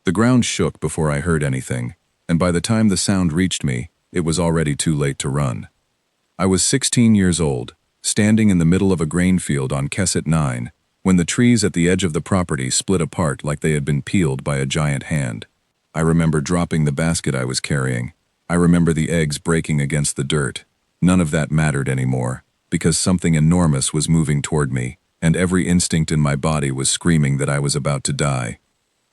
The ground shook before I heard anything, and by the time the sound reached me, it was already too late to run. I was 16 years old, standing in the middle of a grain field on Kesset 9, when the trees at the edge of the property split apart like they had been peeled by a giant hand. I remember dropping the basket I was carrying. I remember the eggs breaking against the dirt. None of that mattered anymore, because something enormous was moving toward me, and every instinct in my body was screaming that I was about to die.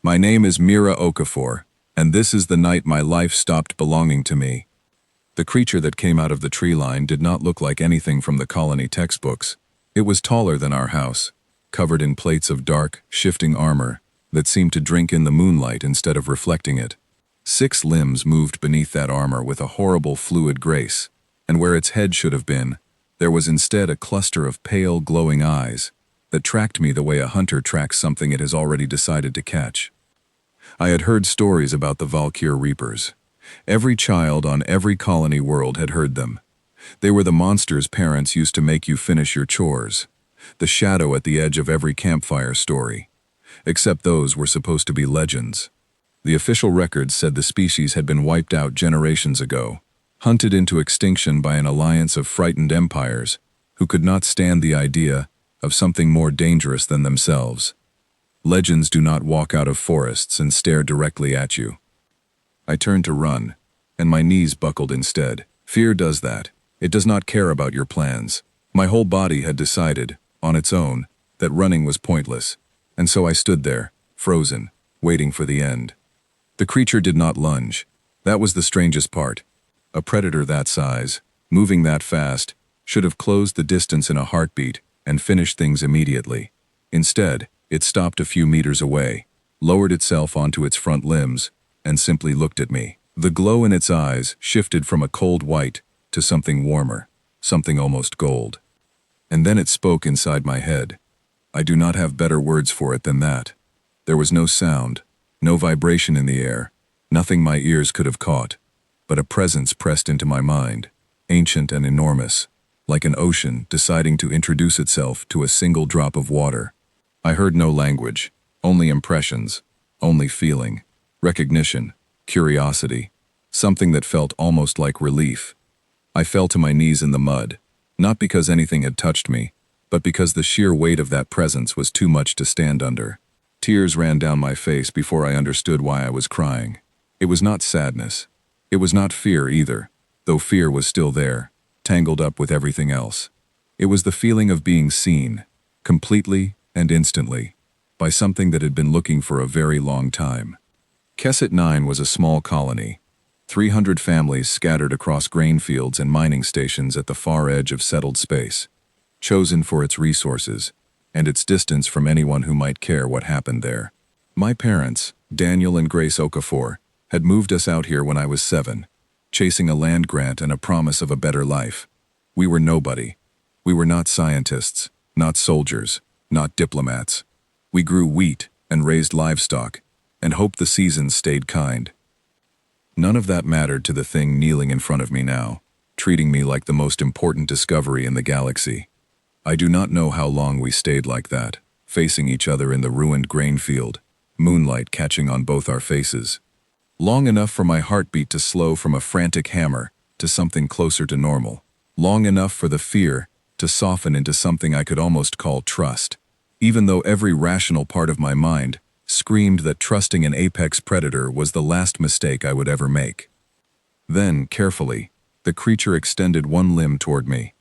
My name is Mira Okafor, and this is the night my life stopped belonging to me. The creature that came out of the tree line did not look like anything from the colony textbooks. It was taller than our house, covered in plates of dark, shifting armor that seemed to drink in the moonlight instead of reflecting it. 6 limbs moved beneath that armor with a horrible fluid grace, and where its head should have been, there was instead a cluster of pale, glowing eyes that tracked me the way a hunter tracks something it has already decided to catch. I had heard stories about the Valkyr Reapers. Every child on every colony world had heard them. They were the monsters parents used to make you finish your chores, the shadow at the edge of every campfire story. Except those were supposed to be legends. The official records said the species had been wiped out generations ago, hunted into extinction by an alliance of frightened empires who could not stand the idea of something more dangerous than themselves. Legends do not walk out of forests and stare directly at you. I turned to run, and my knees buckled instead. Fear does that. It does not care about your plans. My whole body had decided, on its own, that running was pointless, and so I stood there, frozen, waiting for the end. The creature did not lunge. That was the strangest part. A predator that size, moving that fast, should have closed the distance in a heartbeat and finished things immediately. Instead, it stopped a few meters away, lowered itself onto its front limbs, and simply looked at me. The glow in its eyes shifted from a cold white to something warmer, something almost gold. And then it spoke inside my head. I do not have better words for it than that. There was no sound, no vibration in the air, nothing my ears could have caught, but a presence pressed into my mind, ancient and enormous, like an ocean deciding to introduce itself to a single drop of water. I heard no language, only impressions, only feeling, recognition, curiosity, something that felt almost like relief. I fell to my knees in the mud, not because anything had touched me, but because the sheer weight of that presence was too much to stand under. Tears ran down my face before I understood why I was crying. It was not sadness. It was not fear either, though fear was still there, tangled up with everything else. It was the feeling of being seen, completely and instantly, by something that had been looking for a very long time. Kesset 9 was a small colony, 300 families scattered across grain fields and mining stations at the far edge of settled space, chosen for its resources and its distance from anyone who might care what happened there. My parents, Daniel and Grace Okafor, had moved us out here when I was 7, chasing a land grant and a promise of a better life. We were nobody. We were not scientists, not soldiers, not diplomats. We grew wheat and raised livestock, and hoped the seasons stayed kind. None of that mattered to the thing kneeling in front of me now, treating me like the most important discovery in the galaxy. I do not know how long we stayed like that, facing each other in the ruined grain field, moonlight catching on both our faces. Long enough for my heartbeat to slow from a frantic hammer to something closer to normal. Long enough for the fear to soften into something I could almost call trust, even though every rational part of my mind screamed that trusting an apex predator was the last mistake I would ever make. Then, carefully, the creature extended one limb toward me.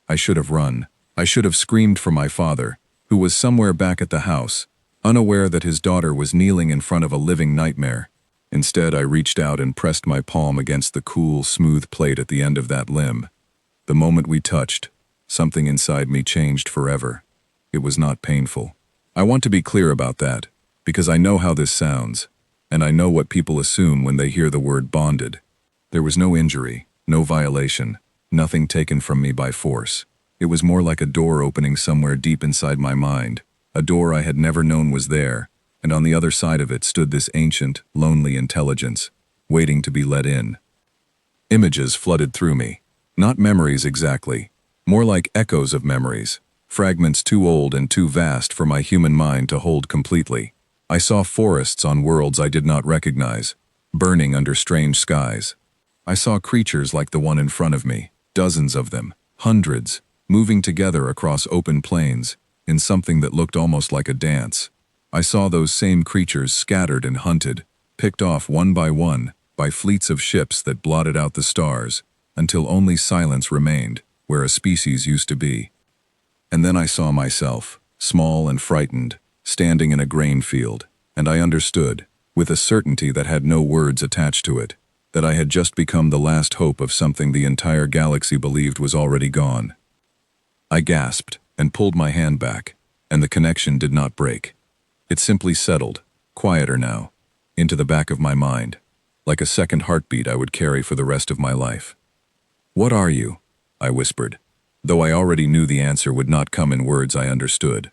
I should have run. I should have screamed for my father, who was somewhere back at the house, unaware that his daughter was kneeling in front of a living nightmare. Instead, I reached out and pressed my palm against the cool, smooth plate at the end of that limb. The moment we touched, something inside me changed forever. It was not painful. I want to be clear about that, because I know how this sounds, and I know what people assume when they hear the word bonded. There was no injury, no violation, nothing taken from me by force. It was more like a door opening somewhere deep inside my mind, a door I had never known was there, and on the other side of it stood this ancient, lonely intelligence, waiting to be let in. Images flooded through me. Not memories exactly, more like echoes of memories, fragments too old and too vast for my human mind to hold completely. I saw forests on worlds I did not recognize, burning under strange skies. I saw creatures like the one in front of me, dozens of them, hundreds, moving together across open plains, in something that looked almost like a dance. I saw those same creatures scattered and hunted, picked off one by fleets of ships that blotted out the stars, until only silence remained where a species used to be. And then I saw myself, small and frightened, standing in a grain field, and I understood, with a certainty that had no words attached to it, that I had just become the last hope of something the entire galaxy believed was already gone. I gasped and pulled my hand back, and the connection did not break. It simply settled, quieter now, into the back of my mind, like a second heartbeat I would carry for the rest of my life. "What are you?" I whispered, though I already knew the answer would not come in words I understood.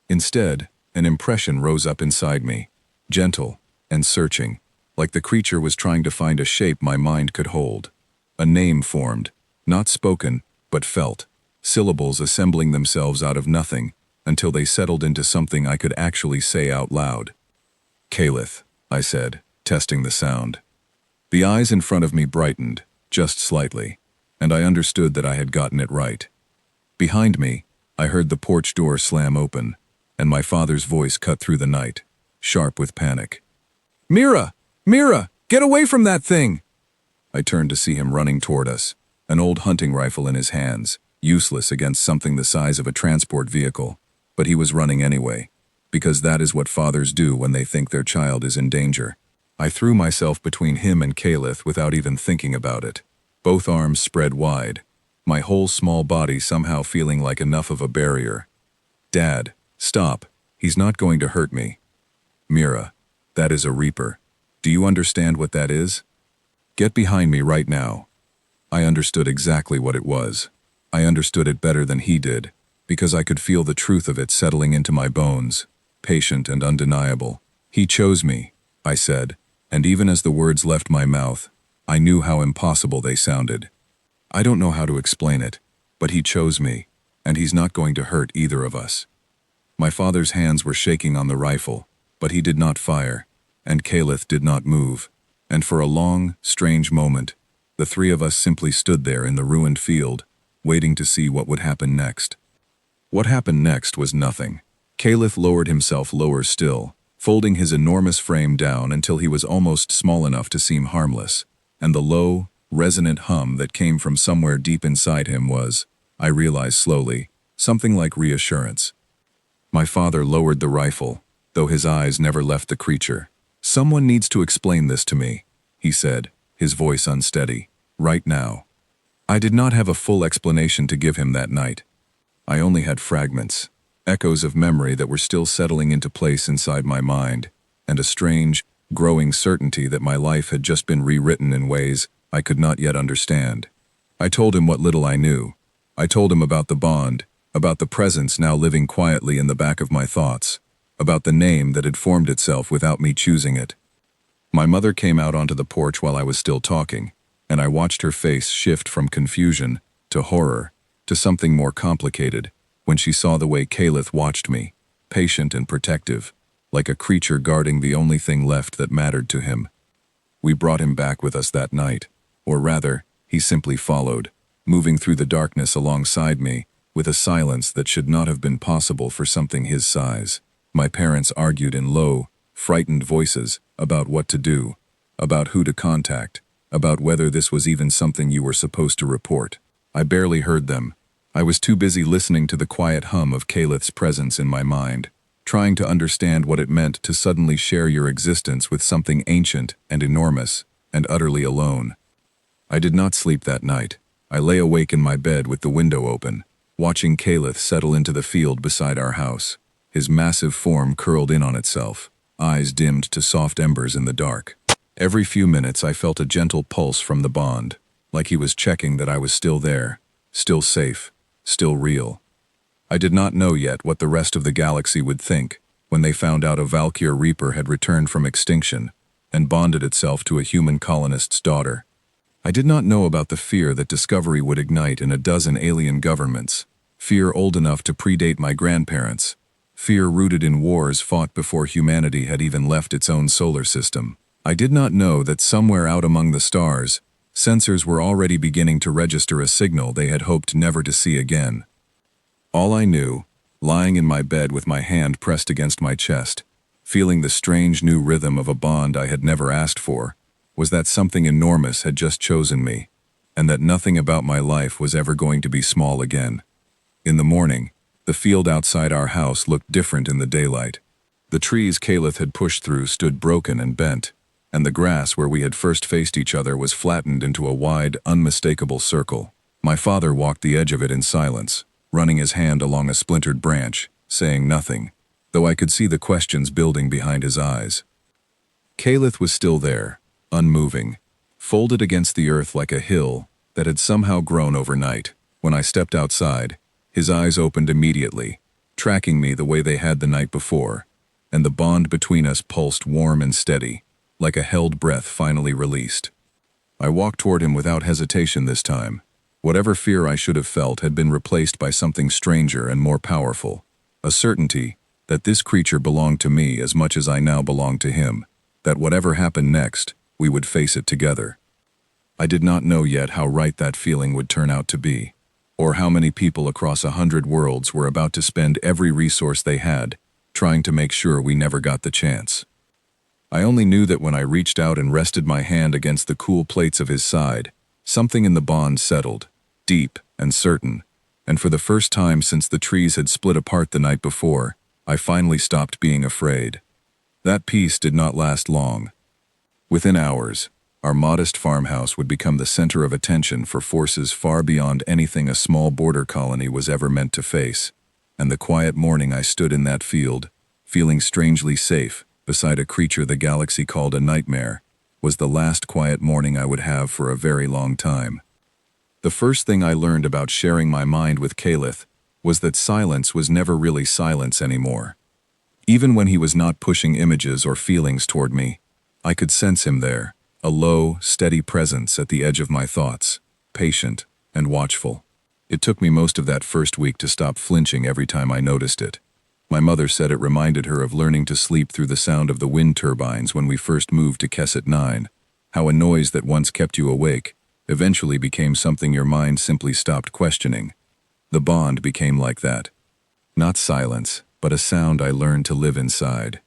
Instead, an impression rose up inside me, gentle and searching, like the creature was trying to find a shape my mind could hold. A name formed, not spoken, but felt, syllables assembling themselves out of nothing until they settled into something I could actually say out loud. "Kalith," I said, testing the sound. The eyes in front of me brightened, just slightly, and I understood that I had gotten it right. Behind me, I heard the porch door slam open, and my father's voice cut through the night, sharp with panic. "Mira! Mira! Get away from that thing!" I turned to see him running toward us, an old hunting rifle in his hands, useless against something the size of a transport vehicle, but he was running anyway, because that is what fathers do when they think their child is in danger. I threw myself between him and Kalith without even thinking about it, both arms spread wide, my whole small body somehow feeling like enough of a barrier. "Dad, stop. He's not going to hurt me." "Mira, that is a Reaper. Do you understand what that is? Get behind me right now." I understood exactly what it was. I understood it better than he did, because I could feel the truth of it settling into my bones, patient and undeniable. "He chose me," I said, and even as the words left my mouth, I knew how impossible they sounded. I don't know how to explain it, but he chose me, and he's not going to hurt either of us. My father's hands were shaking on the rifle, but he did not fire, and Kalith did not move, and for a long, strange moment, the three of us simply stood there in the ruined field, waiting to see what would happen next. What happened next was nothing. Kalith lowered himself lower still, folding his enormous frame down until he was almost small enough to seem harmless, and the low, resonant hum that came from somewhere deep inside him was, I realized slowly, something like reassurance. My father lowered the rifle, though his eyes never left the creature. "Someone needs to explain this to me," he said, his voice unsteady, "right now." I did not have a full explanation to give him that night. I only had fragments, echoes of memory that were still settling into place inside my mind, and a strange, growing certainty that my life had just been rewritten in ways I could not yet understand. I told him what little I knew. I told him about the bond, about the presence now living quietly in the back of my thoughts, about the name that had formed itself without me choosing it. My mother came out onto the porch while I was still talking, and I watched her face shift from confusion to horror to something more complicated when she saw the way Kalith watched me, patient and protective, like a creature guarding the only thing left that mattered to him. We brought him back with us that night, or rather, he simply followed, moving through the darkness alongside me, with a silence that should not have been possible for something his size. My parents argued in low, frightened voices about what to do, about who to contact, about whether this was even something you were supposed to report. I barely heard them. I was too busy listening to the quiet hum of Kalith's presence in my mind, trying to understand what it meant to suddenly share your existence with something ancient and enormous and utterly alone. I did not sleep that night. I lay awake in my bed with the window open, watching Kalith settle into the field beside our house, his massive form curled in on itself, eyes dimmed to soft embers in the dark. Every few minutes I felt a gentle pulse from the bond, like he was checking that I was still there, still safe, still real. I did not know yet what the rest of the galaxy would think when they found out a Valkyr Reaper had returned from extinction and bonded itself to a human colonist's daughter. I did not know about the fear that discovery would ignite in a dozen alien governments, fear old enough to predate my grandparents, fear rooted in wars fought before humanity had even left its own solar system. I did not know that somewhere out among the stars, sensors were already beginning to register a signal they had hoped never to see again. All I knew, lying in my bed with my hand pressed against my chest, feeling the strange new rhythm of a bond I had never asked for, was that something enormous had just chosen me, and that nothing about my life was ever going to be small again. In the morning, the field outside our house looked different in the daylight. The trees Caliph had pushed through stood broken and bent, and the grass where we had first faced each other was flattened into a wide, unmistakable circle. My father walked the edge of it in silence, running his hand along a splintered branch, saying nothing, though I could see the questions building behind his eyes. Caliph was still there, unmoving, folded against the earth like a hill that had somehow grown overnight. When I stepped outside, his eyes opened immediately, tracking me the way they had the night before, and the bond between us pulsed warm and steady, like a held breath finally released. I walked toward him without hesitation this time. Whatever fear I should have felt had been replaced by something stranger and more powerful, a certainty that this creature belonged to me as much as I now belonged to him, that whatever happened next, we would face it together. I did not know yet how right that feeling would turn out to be, or how many people across 100 worlds were about to spend every resource they had, trying to make sure we never got the chance. I only knew that when I reached out and rested my hand against the cool plates of his side, something in the bond settled, deep and certain, and for the first time since the trees had split apart the night before, I finally stopped being afraid. That peace did not last long. Within hours, our modest farmhouse would become the center of attention for forces far beyond anything a small border colony was ever meant to face, and the quiet morning I stood in that field, feeling strangely safe beside a creature the galaxy called a nightmare, was the last quiet morning I would have for a very long time. The first thing I learned about sharing my mind with Caliph was that silence was never really silence anymore. Even when he was not pushing images or feelings toward me, I could sense him there, a low, steady presence at the edge of my thoughts, patient and watchful. It took me most of that first week to stop flinching every time I noticed it. My mother said it reminded her of learning to sleep through the sound of the wind turbines when we first moved to Kesset 9, how a noise that once kept you awake eventually became something your mind simply stopped questioning. The bond became like that. Not silence, but a sound I learned to live inside.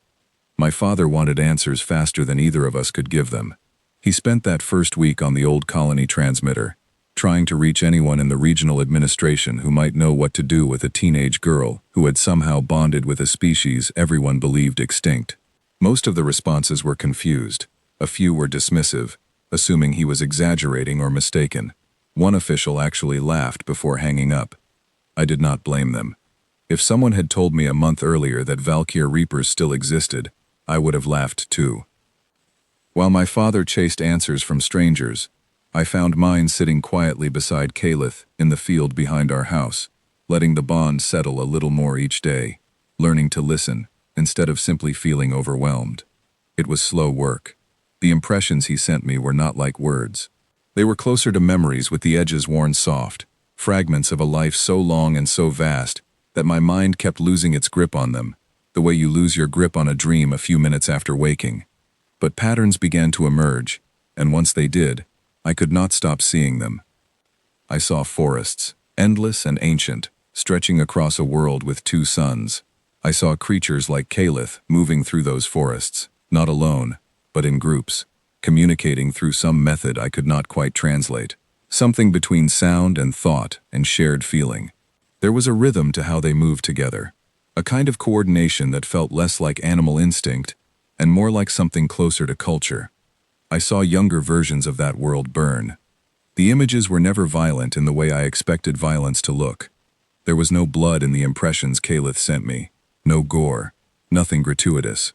My father wanted answers faster than either of us could give them. He spent that first week on the old colony transmitter, trying to reach anyone in the regional administration who might know what to do with a teenage girl who had somehow bonded with a species everyone believed extinct. Most of the responses were confused. A few were dismissive, assuming he was exaggerating or mistaken. One official actually laughed before hanging up. I did not blame them. If someone had told me a month earlier that Valkyr Reapers still existed, I would have laughed too. While my father chased answers from strangers, I found mine sitting quietly beside Caliph in the field behind our house, letting the bond settle a little more each day, learning to listen instead of simply feeling overwhelmed. It was slow work. The impressions he sent me were not like words. They were closer to memories with the edges worn soft, fragments of a life so long and so vast that my mind kept losing its grip on them, the way you lose your grip on a dream a few minutes after waking. But patterns began to emerge, and once they did, I could not stop seeing them. I saw forests, endless and ancient, stretching across a world with two suns. I saw creatures like Caliph moving through those forests, not alone, but in groups, communicating through some method I could not quite translate. Something between sound and thought and shared feeling. There was a rhythm to how they moved together, a kind of coordination that felt less like animal instinct and more like something closer to culture. I saw younger versions of that world burn. The images were never violent in the way I expected violence to look. There was no blood in the impressions Caliph sent me, no gore, nothing gratuitous.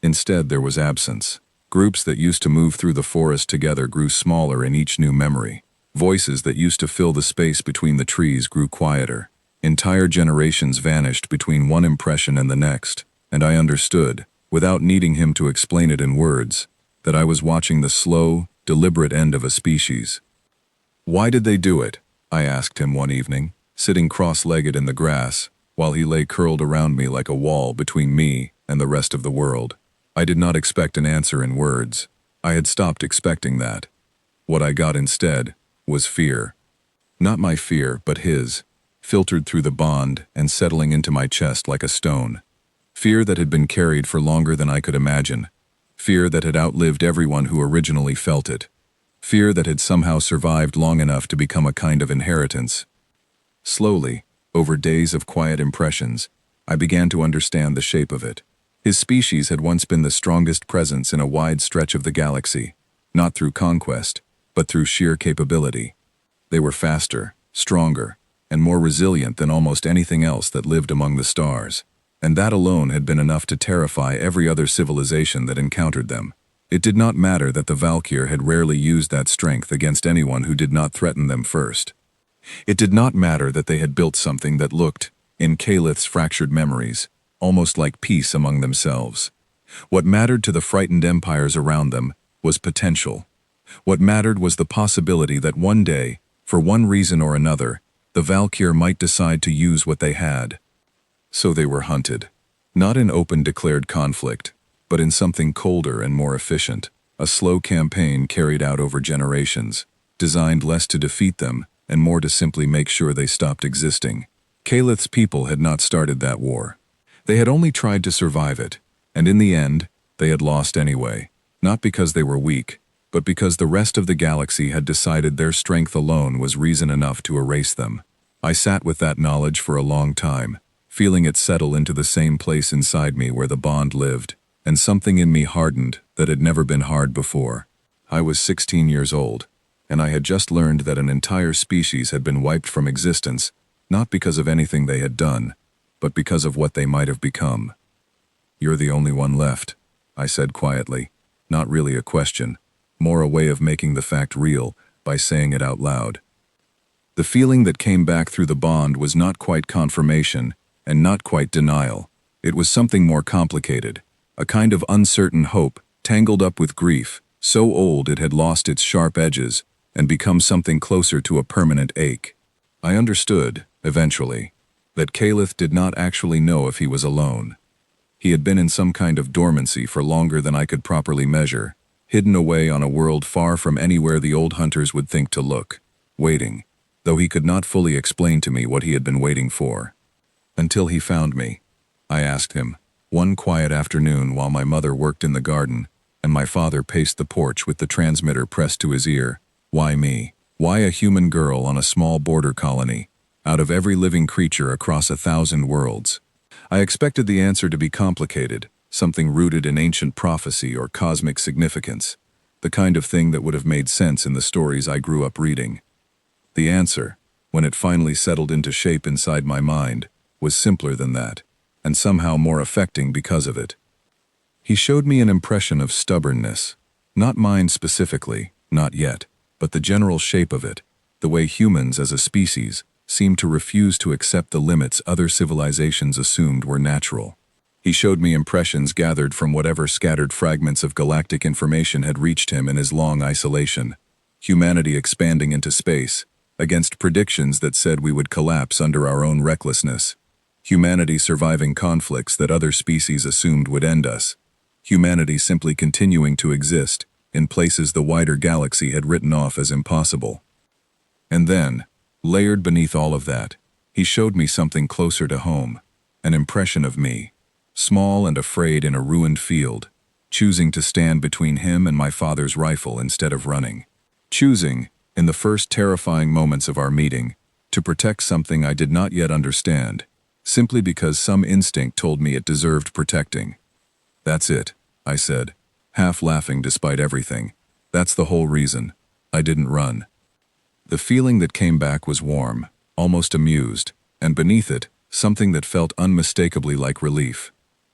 Instead, there was absence. Groups that used to move through the forest together grew smaller in each new memory. Voices that used to fill the space between the trees grew quieter. Entire generations vanished between one impression and the next, and I understood, without needing him to explain it in words, that I was watching the slow, deliberate end of a species. Why did they do it? I asked him one evening, sitting cross-legged in the grass, while he lay curled around me like a wall between me and the rest of the world. I did not expect an answer in words. I had stopped expecting that. What I got instead was fear. Not my fear, but his, filtered through the bond and settling into my chest like a stone. Fear that had been carried for longer than I could imagine. Fear that had outlived everyone who originally felt it. Fear that had somehow survived long enough to become a kind of inheritance. Slowly, over days of quiet impressions, I began to understand the shape of it. His species had once been the strongest presence in a wide stretch of the galaxy, not through conquest, but through sheer capability. They were faster, stronger, and more resilient than almost anything else that lived among the stars, and that alone had been enough to terrify every other civilization that encountered them. It did not matter that the Valkyr had rarely used that strength against anyone who did not threaten them first. It did not matter that they had built something that looked, in Calith's fractured memories, almost like peace among themselves. What mattered to the frightened empires around them was potential. What mattered was the possibility that one day, for one reason or another, the Valkyr might decide to use what they had. So they were hunted. Not in open declared conflict, but in something colder and more efficient. A slow campaign carried out over generations, designed less to defeat them and more to simply make sure they stopped existing. Calith's people had not started that war. They had only tried to survive it, and in the end, they had lost anyway, not because they were weak, but because the rest of the galaxy had decided their strength alone was reason enough to erase them. I sat with that knowledge for a long time, feeling it settle into the same place inside me where the bond lived, and something in me hardened that had never been hard before. I was 16 years old, and I had just learned that an entire species had been wiped from existence, not because of anything they had done, but because of what they might have become. "You're the only one left," I said quietly, not really a question, more a way of making the fact real by saying it out loud. The feeling that came back through the bond was not quite confirmation and not quite denial. It was something more complicated, a kind of uncertain hope tangled up with grief, so old it had lost its sharp edges and become something closer to a permanent ache. I understood, eventually, that Calith did not actually know if he was alone. He had been in some kind of dormancy for longer than I could properly measure, hidden away on a world far from anywhere the old hunters would think to look, waiting, though he could not fully explain to me what he had been waiting for. Until he found me, I asked him, one quiet afternoon while my mother worked in the garden and my father paced the porch with the transmitter pressed to his ear. Why me? Why a human girl on a small border colony, out of every living creature across 1,000 worlds? I expected the answer to be complicated, something rooted in ancient prophecy or cosmic significance, the kind of thing that would have made sense in the stories I grew up reading. The answer, when it finally settled into shape inside my mind, was simpler than that, and somehow more affecting because of it. He showed me an impression of stubbornness, not mine specifically, not yet, but the general shape of it, the way humans as a species seemed to refuse to accept the limits other civilizations assumed were natural. He showed me impressions gathered from whatever scattered fragments of galactic information had reached him in his long isolation. Humanity expanding into space, against predictions that said we would collapse under our own recklessness. Humanity surviving conflicts that other species assumed would end us. Humanity simply continuing to exist in places the wider galaxy had written off as impossible. And then, layered beneath all of that, he showed me something closer to home, an impression of me, small and afraid in a ruined field, choosing to stand between him and my father's rifle instead of running. Choosing, in the first terrifying moments of our meeting, to protect something I did not yet understand, simply because some instinct told me it deserved protecting. "That's it," I said, half laughing despite everything. "That's the whole reason. I didn't run." The feeling that came back was warm, almost amused, and beneath it, something that felt unmistakably like relief.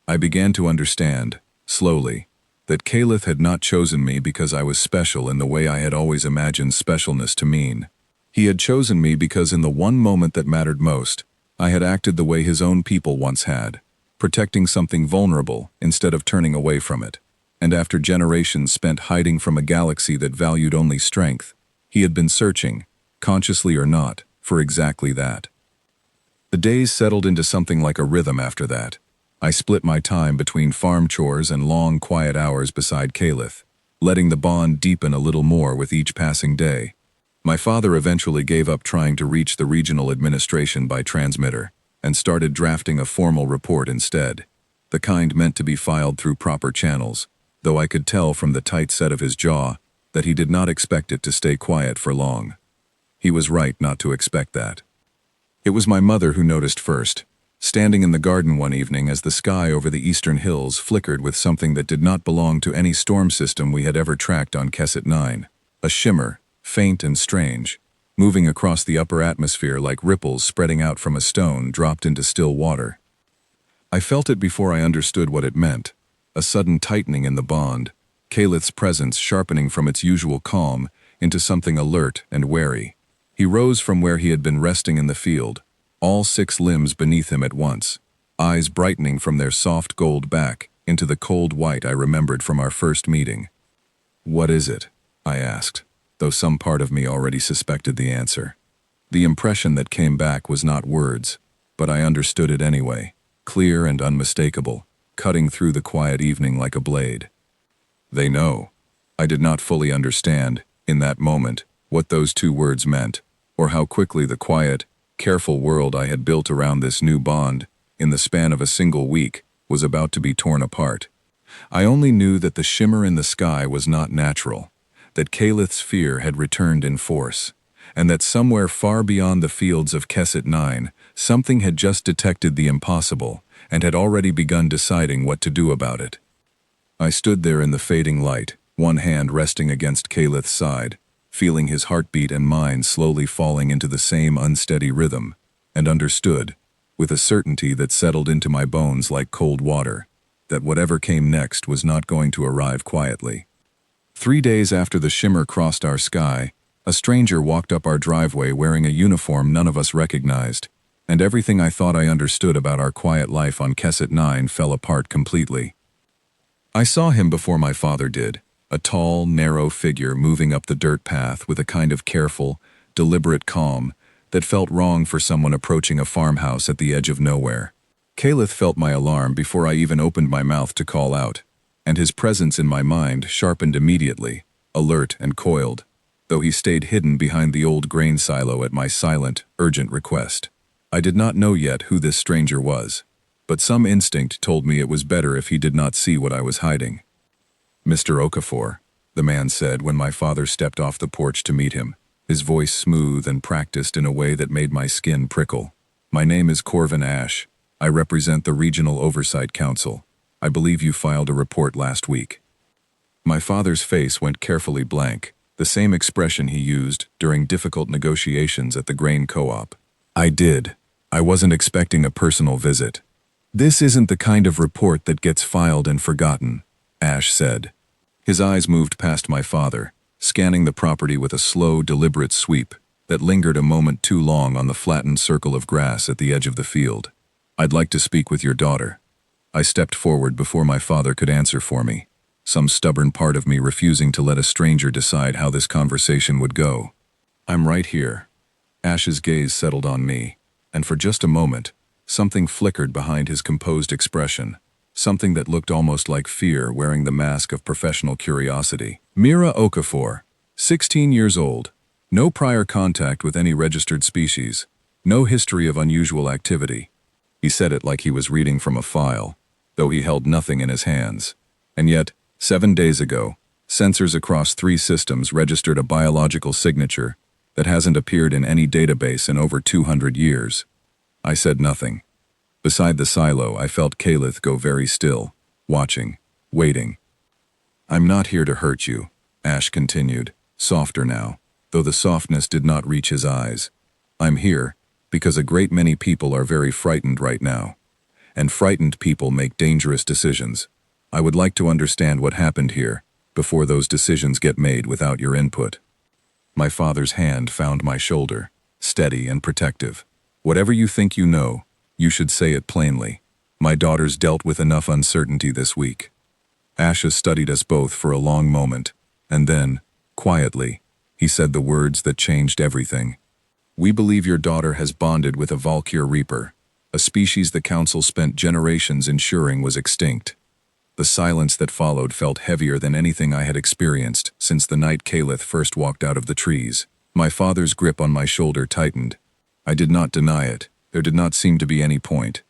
I began to understand, slowly, that Calith had not chosen me because I was special in the way I had always imagined specialness to mean. He had chosen me because in the one moment that mattered most, I had acted the way his own people once had, protecting something vulnerable instead of turning away from it. And after generations spent hiding from a galaxy that valued only strength, he had been searching, consciously or not, for exactly that. The days settled into something like a rhythm after that. I split my time between farm chores and long, quiet hours beside Caliph, letting the bond deepen a little more with each passing day. My father eventually gave up trying to reach the regional administration by transmitter and started drafting a formal report instead, the kind meant to be filed through proper channels, though I could tell from the tight set of his jaw that he did not expect it to stay quiet for long. He was right not to expect that. It was my mother who noticed first, standing in the garden one evening as the sky over the eastern hills flickered with something that did not belong to any storm system we had ever tracked on Kesset 9, a shimmer, faint and strange, moving across the upper atmosphere like ripples spreading out from a stone dropped into still water. I felt it before I understood what it meant, a sudden tightening in the bond, Calith's presence sharpening from its usual calm into something alert and wary. He rose from where he had been resting in the field, all 6 limbs beneath him at once, eyes brightening from their soft gold back into the cold white I remembered from our first meeting. "What is it?" I asked, though some part of me already suspected the answer. The impression that came back was not words, but I understood it anyway, clear and unmistakable, cutting through the quiet evening like a blade. "They know." I did not fully understand, in that moment, what those 2 words meant, or how quickly the quiet, careful world I had built around this new bond, in the span of a single week, was about to be torn apart. I only knew that the shimmer in the sky was not natural, that Calith's fear had returned in force, and that somewhere far beyond the fields of Kesset 9, something had just detected the impossible and had already begun deciding what to do about it. I stood there in the fading light, one hand resting against Calith's side, feeling his heartbeat and mine slowly falling into the same unsteady rhythm, and understood, with a certainty that settled into my bones like cold water, that whatever came next was not going to arrive quietly. 3 days after the shimmer crossed our sky, a stranger walked up our driveway wearing a uniform none of us recognized, and everything I thought I understood about our quiet life on Kesset 9 fell apart completely. I saw him before my father did, a tall, narrow figure moving up the dirt path with a kind of careful, deliberate calm that felt wrong for someone approaching a farmhouse at the edge of nowhere. Caliph felt my alarm before I even opened my mouth to call out, and his presence in my mind sharpened immediately, alert and coiled, though he stayed hidden behind the old grain silo at my silent, urgent request. I did not know yet who this stranger was, but some instinct told me it was better if he did not see what I was hiding. "Mr. Okafor," the man said when my father stepped off the porch to meet him, his voice smooth and practiced in a way that made my skin prickle. "My name is Corvin Ash. I represent the Regional Oversight Council. I believe you filed a report last week." My father's face went carefully blank, the same expression he used during difficult negotiations at the grain co-op. "I did. I wasn't expecting a personal visit. This isn't the kind of report that gets filed and forgotten," Ash said. His eyes moved past my father, scanning the property with a slow, deliberate sweep that lingered a moment too long on the flattened circle of grass at the edge of the field. "I'd like to speak with your daughter." I stepped forward before my father could answer for me, some stubborn part of me refusing to let a stranger decide how this conversation would go. "I'm right here." Ash's gaze settled on me, and for just a moment, something flickered behind his composed expression, something that looked almost like fear wearing the mask of professional curiosity. "Mira Okafor, 16 years old, no prior contact with any registered species, no history of unusual activity." He said it like he was reading from a file, though he held nothing in his hands. And yet, 7 days ago, sensors across 3 systems registered a biological signature that hasn't appeared in any database in over 200 years. I said nothing. Beside the silo, I felt Caliph go very still, watching, waiting. "I'm not here to hurt you," Ash continued, softer now, though the softness did not reach his eyes. "I'm here because a great many people are very frightened right now, and frightened people make dangerous decisions. I would like to understand what happened here before those decisions get made without your input." My father's hand found my shoulder, steady and protective. "Whatever you think you know, you should say it plainly. My daughter's dealt with enough uncertainty this week." Asha studied us both for a long moment, and then, quietly, he said the words that changed everything. We believe your daughter has bonded with a Valkyr Reaper, a species the Council spent generations ensuring was extinct. The silence that followed felt heavier than anything I had experienced since the night Calith first walked out of the trees. My father's grip on my shoulder tightened. I did not deny it. There did not seem to be any point.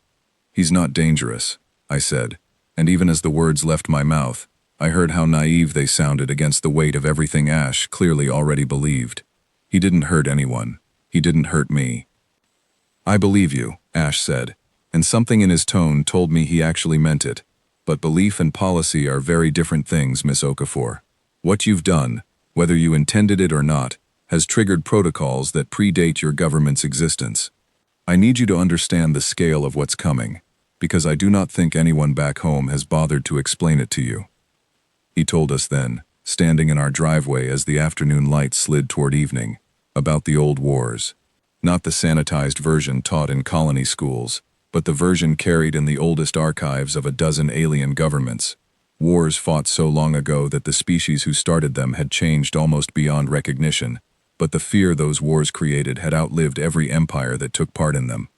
"He's not dangerous," I said, and even as the words left my mouth, I heard how naive they sounded against the weight of everything Ash clearly already believed. "He didn't hurt anyone. He didn't hurt me." "I believe you," Ash said, and something in his tone told me he actually meant it. "But belief and policy are very different things, Miss Okafor. What you've done, whether you intended it or not, has triggered protocols that predate your government's existence. I need you to understand the scale of what's coming, because I do not think anyone back home has bothered to explain it to you." He told us then, standing in our driveway as the afternoon light slid toward evening, about the old wars. Not the sanitized version taught in colony schools, but the version carried in the oldest archives of a dozen alien governments. Wars fought so long ago that the species who started them had changed almost beyond recognition, but the fear those wars created had outlived every empire that took part in them.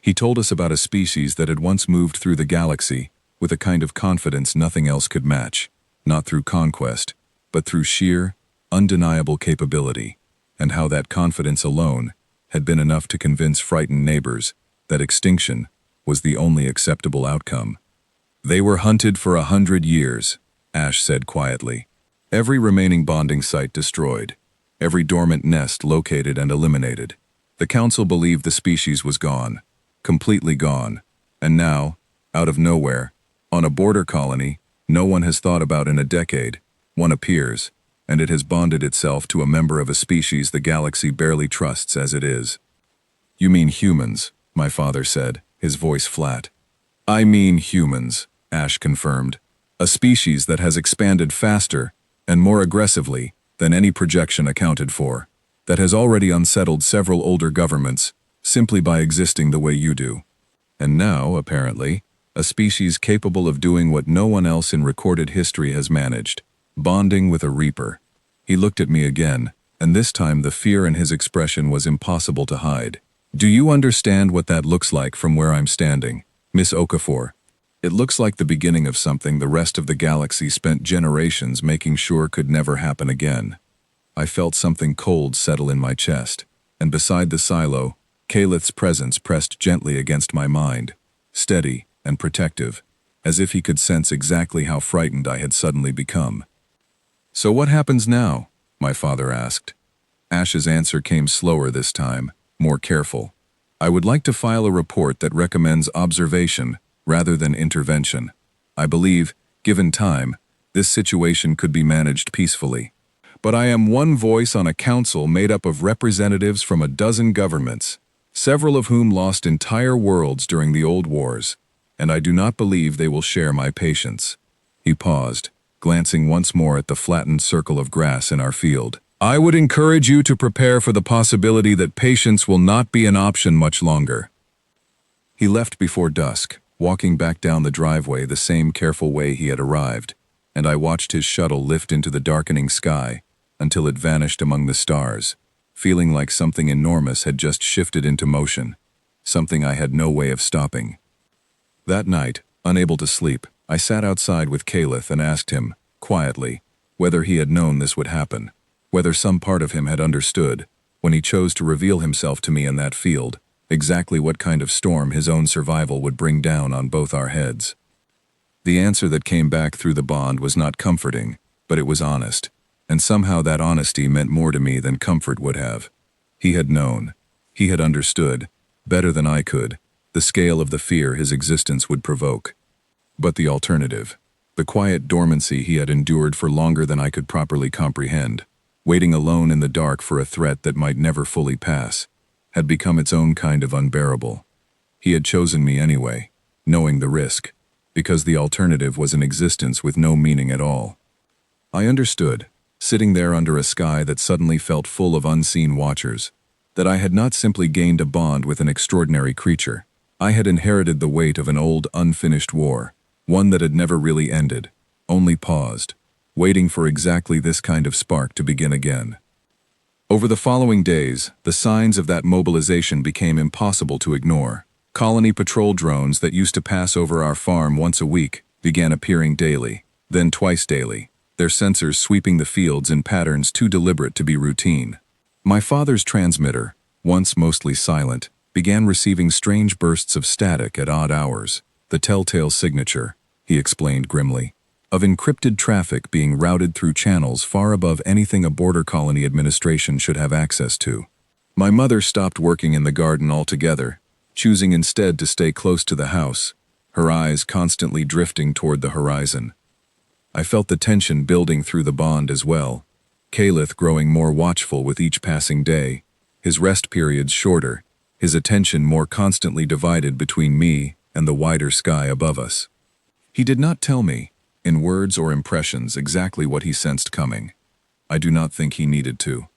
He told us about a species that had once moved through the galaxy with a kind of confidence nothing else could match, not through conquest, but through sheer, undeniable capability, and how that confidence alone had been enough to convince frightened neighbors that extinction was the only acceptable outcome. "They were hunted for 100 years, Ash said quietly. "Every remaining bonding site destroyed, every dormant nest located and eliminated. The Council believed the species was gone, completely gone, and now, out of nowhere, on a border colony no one has thought about in a decade, one appears, and it has bonded itself to a member of a species the galaxy barely trusts as it is." "You mean humans," my father said, his voice flat. "I mean humans," Ash confirmed. "A species that has expanded faster and more aggressively than any projection accounted for, that has already unsettled several older governments simply by existing the way you do. And now, apparently, a species capable of doing what no one else in recorded history has managed, bonding with a Reaper." He looked at me again, and this time the fear in his expression was impossible to hide. "Do you understand what that looks like from where I'm standing, Miss Okafor? It looks like the beginning of something the rest of the galaxy spent generations making sure could never happen again." I felt something cold settle in my chest, and beside the silo, Calith's presence pressed gently against my mind, steady and protective, as if he could sense exactly how frightened I had suddenly become. "So what happens now?" my father asked. Ash's answer came slower this time, more careful. "I would like to file a report that recommends observation rather than intervention. I believe, given time, this situation could be managed peacefully. But I am one voice on a council made up of representatives from a dozen governments, several of whom lost entire worlds during the old wars, and I do not believe they will share my patience." He paused, glancing once more at the flattened circle of grass in our field. "I would encourage you to prepare for the possibility that patience will not be an option much longer." He left before dusk, walking back down the driveway the same careful way he had arrived, and I watched his shuttle lift into the darkening sky until it vanished among the stars, feeling like something enormous had just shifted into motion, something I had no way of stopping. That night, unable to sleep, I sat outside with Calith and asked him, quietly, whether he had known this would happen, whether some part of him had understood, when he chose to reveal himself to me in that field, exactly what kind of storm his own survival would bring down on both our heads. The answer that came back through the bond was not comforting, but it was honest, and somehow that honesty meant more to me than comfort would have. He had known, he had understood, better than I could, the scale of the fear his existence would provoke. But the alternative, the quiet dormancy he had endured for longer than I could properly comprehend, waiting alone in the dark for a threat that might never fully pass, had become its own kind of unbearable. He had chosen me anyway, knowing the risk, because the alternative was an existence with no meaning at all. I understood, sitting there under a sky that suddenly felt full of unseen watchers, that I had not simply gained a bond with an extraordinary creature. I had inherited the weight of an old, unfinished war, one that had never really ended, only paused, waiting for exactly this kind of spark to begin again. Over the following days, the signs of that mobilization became impossible to ignore. Colony patrol drones that used to pass over our farm once a week began appearing daily, then twice daily, their sensors sweeping the fields in patterns too deliberate to be routine. My father's transmitter, once mostly silent, began receiving strange bursts of static at odd hours, the telltale signature, he explained grimly, of encrypted traffic being routed through channels far above anything a border colony administration should have access to. My mother stopped working in the garden altogether, choosing instead to stay close to the house, her eyes constantly drifting toward the horizon. I felt the tension building through the bond as well, Calith growing more watchful with each passing day, his rest periods shorter, his attention more constantly divided between me and the wider sky above us. He did not tell me, in words or impressions, exactly what he sensed coming. I do not think he needed to.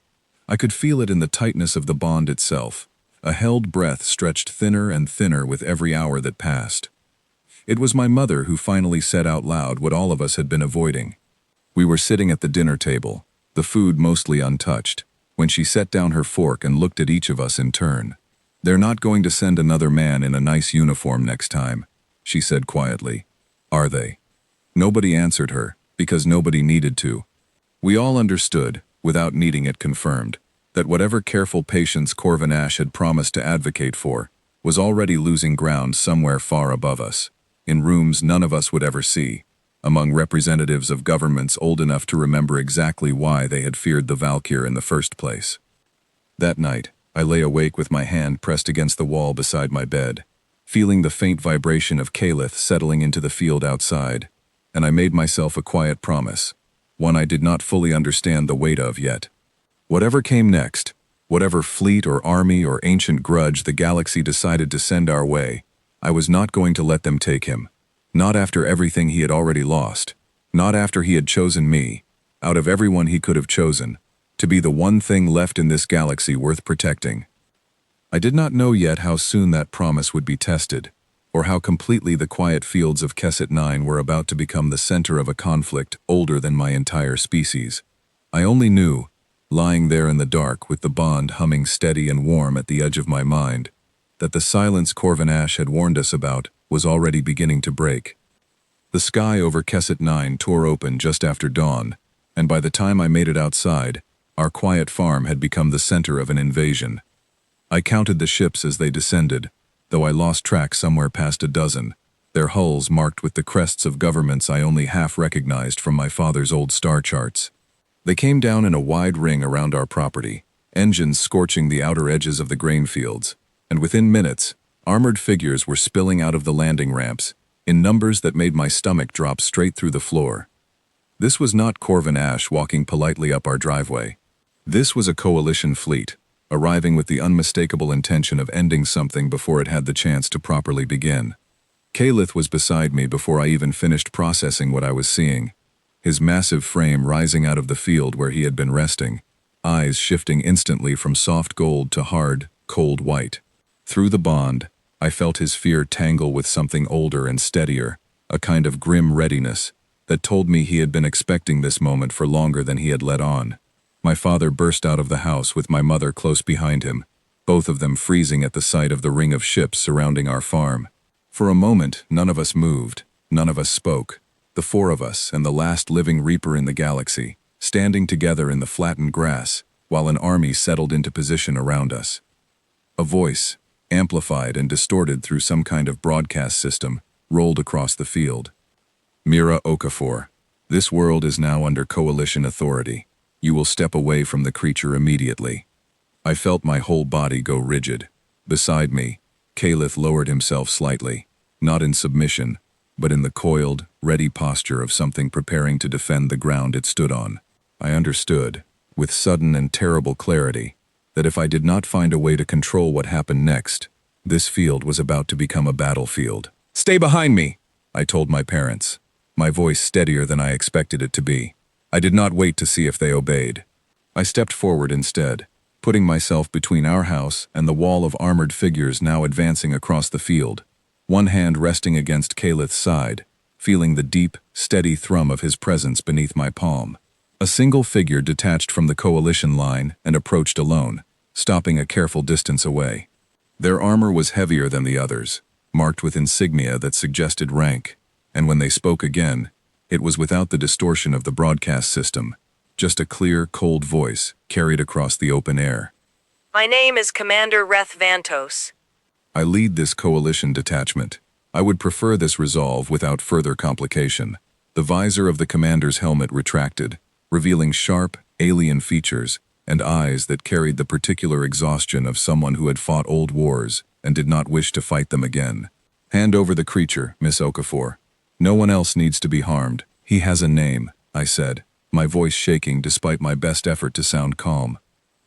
I could feel it in the tightness of the bond itself. A held breath stretched thinner and thinner with every hour that passed. It was my mother who finally said out loud what all of us had been avoiding. We were sitting at the dinner table, the food mostly untouched, when she set down her fork and looked at each of us in turn. "They're not going to send another man in a nice uniform next time," she said quietly. "Are they?" Nobody answered her, because nobody needed to. We all understood, without needing it confirmed, that whatever careful patience Corvin Ash had promised to advocate for was already losing ground somewhere far above us, in rooms none of us would ever see, among representatives of governments old enough to remember exactly why they had feared the Valkyr in the first place. That night, I lay awake with my hand pressed against the wall beside my bed, feeling the faint vibration of Calith settling into the field outside, and I made myself a quiet promise, one I did not fully understand the weight of yet. Whatever came next, whatever fleet or army or ancient grudge the galaxy decided to send our way, I was not going to let them take him. Not after everything he had already lost. Not after he had chosen me, out of everyone he could have chosen, to be the one thing left in this galaxy worth protecting. I did not know yet how soon that promise would be tested, or how completely the quiet fields of Kesset 9 were about to become the center of a conflict older than my entire species. I only knew, lying there in the dark with the bond humming steady and warm at the edge of my mind, that the silence Corvin Ash had warned us about was already beginning to break. The sky over Kesset 9 tore open just after dawn, and by the time I made it outside, our quiet farm had become the center of an invasion. I counted the ships as they descended, though I lost track somewhere past a dozen, their hulls marked with the crests of governments I only half recognized from my father's old star charts. They came down in a wide ring around our property, engines scorching the outer edges of the grain fields, and within minutes, armored figures were spilling out of the landing ramps, in numbers that made my stomach drop straight through the floor. This was not Corvin Ash walking politely up our driveway. This was a coalition fleet, arriving with the unmistakable intention of ending something before it had the chance to properly begin. Calith was beside me before I even finished processing what I was seeing, his massive frame rising out of the field where he had been resting, eyes shifting instantly from soft gold to hard, cold white. Through the bond, I felt his fear tangle with something older and steadier, a kind of grim readiness that told me he had been expecting this moment for longer than he had let on. My father burst out of the house with my mother close behind him, both of them freezing at the sight of the ring of ships surrounding our farm. For a moment, none of us moved, none of us spoke, the four of us and the last living reaper in the galaxy, standing together in the flattened grass, while an army settled into position around us. A voice, amplified and distorted through some kind of broadcast system, rolled across the field. "Mira Okafor, this world is now under coalition authority. You will step away from the creature immediately." I felt my whole body go rigid. Beside me, Calith lowered himself slightly, not in submission, but in the coiled, ready posture of something preparing to defend the ground it stood on. I understood, with sudden and terrible clarity, that if I did not find a way to control what happened next, this field was about to become a battlefield. "Stay behind me," I told my parents, my voice steadier than I expected it to be. I did not wait to see if they obeyed. I stepped forward instead, putting myself between our house and the wall of armored figures now advancing across the field, one hand resting against Calith's side, feeling the deep, steady thrum of his presence beneath my palm. A single figure detached from the coalition line and approached alone, stopping a careful distance away. Their armor was heavier than the others, marked with insignia that suggested rank, and when they spoke again, it was without the distortion of the broadcast system, just a clear, cold voice carried across the open air. My name is Commander Reth Vantos. I lead this coalition detachment. I would prefer this resolve without further complication. The visor of the commander's helmet retracted, revealing sharp, alien features and eyes that carried the particular exhaustion of someone who had fought old wars and did not wish to fight them again. Hand over the creature, Miss Okafor. No one else needs to be harmed. He has a name, I said, my voice shaking despite my best effort to sound calm.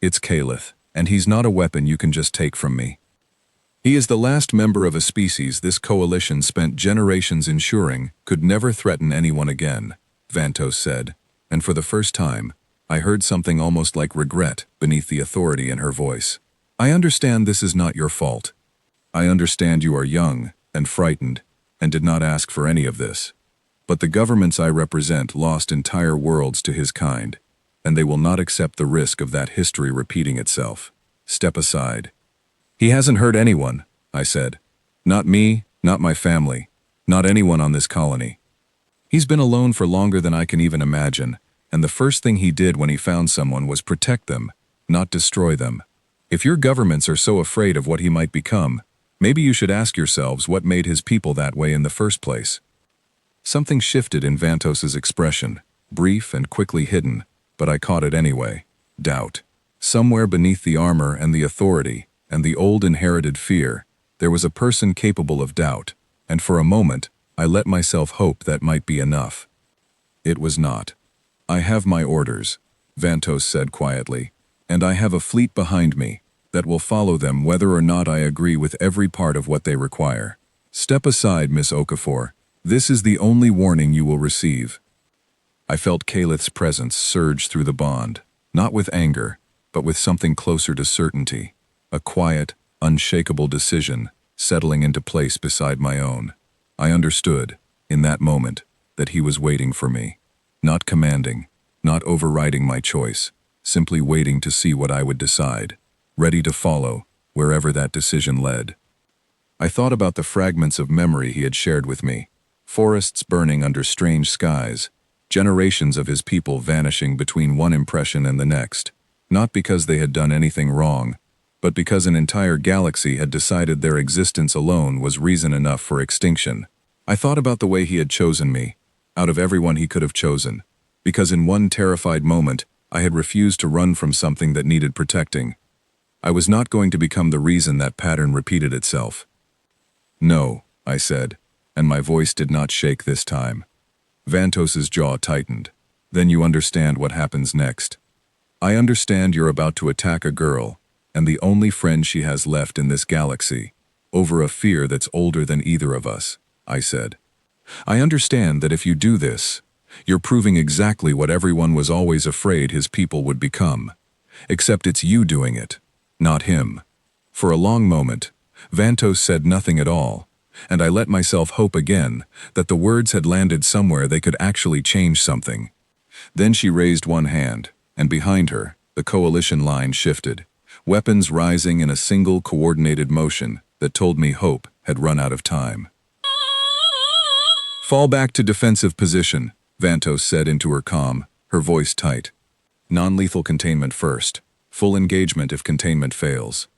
It's Calith, and he's not a weapon you can just take from me. He is the last member of a species this coalition spent generations ensuring could never threaten anyone again, Vantos said, and for the first time, I heard something almost like regret beneath the authority in her voice. I understand this is not your fault. I understand you are young and frightened and did not ask for any of this. But the governments I represent lost entire worlds to his kind, and they will not accept the risk of that history repeating itself. Step aside. He hasn't hurt anyone, I said. Not me, not my family, not anyone on this colony. He's been alone for longer than I can even imagine, and the first thing he did when he found someone was protect them, not destroy them. If your governments are so afraid of what he might become, maybe you should ask yourselves what made his people that way in the first place. Something shifted in Vantos's expression, brief and quickly hidden, but I caught it anyway. Doubt. Somewhere beneath the armor and the authority, and the old inherited fear, there was a person capable of doubt, and for a moment, I let myself hope that might be enough. It was not. I have my orders, Vantos said quietly, and I have a fleet behind me that will follow them whether or not I agree with every part of what they require. Step aside, Miss Okafor. This is the only warning you will receive. I felt Calith's presence surge through the bond, not with anger, but with something closer to certainty. A quiet, unshakable decision settling into place beside my own. I understood, in that moment, that he was waiting for me. Not commanding, not overriding my choice, simply waiting to see what I would decide, ready to follow wherever that decision led. I thought about the fragments of memory he had shared with me, forests burning under strange skies, generations of his people vanishing between one impression and the next, not because they had done anything wrong, but because an entire galaxy had decided their existence alone was reason enough for extinction. I thought about the way he had chosen me, out of everyone he could have chosen, because in one terrified moment, I had refused to run from something that needed protecting. I was not going to become the reason that pattern repeated itself. No, I said, and my voice did not shake this time. Vantos's jaw tightened. Then you understand what happens next. I understand you're about to attack a girl, and the only friend she has left in this galaxy, over a fear that's older than either of us, I said. I understand that if you do this, you're proving exactly what everyone was always afraid his people would become. Except it's you doing it, not him. For a long moment, Vantos said nothing at all, and I let myself hope again that the words had landed somewhere they could actually change something. Then she raised one hand, and behind her, the coalition line shifted, weapons rising in a single coordinated motion that told me hope had run out of time. Fall back to defensive position, Vantos said into her calm, her voice tight. Non-lethal containment first, full engagement if containment fails.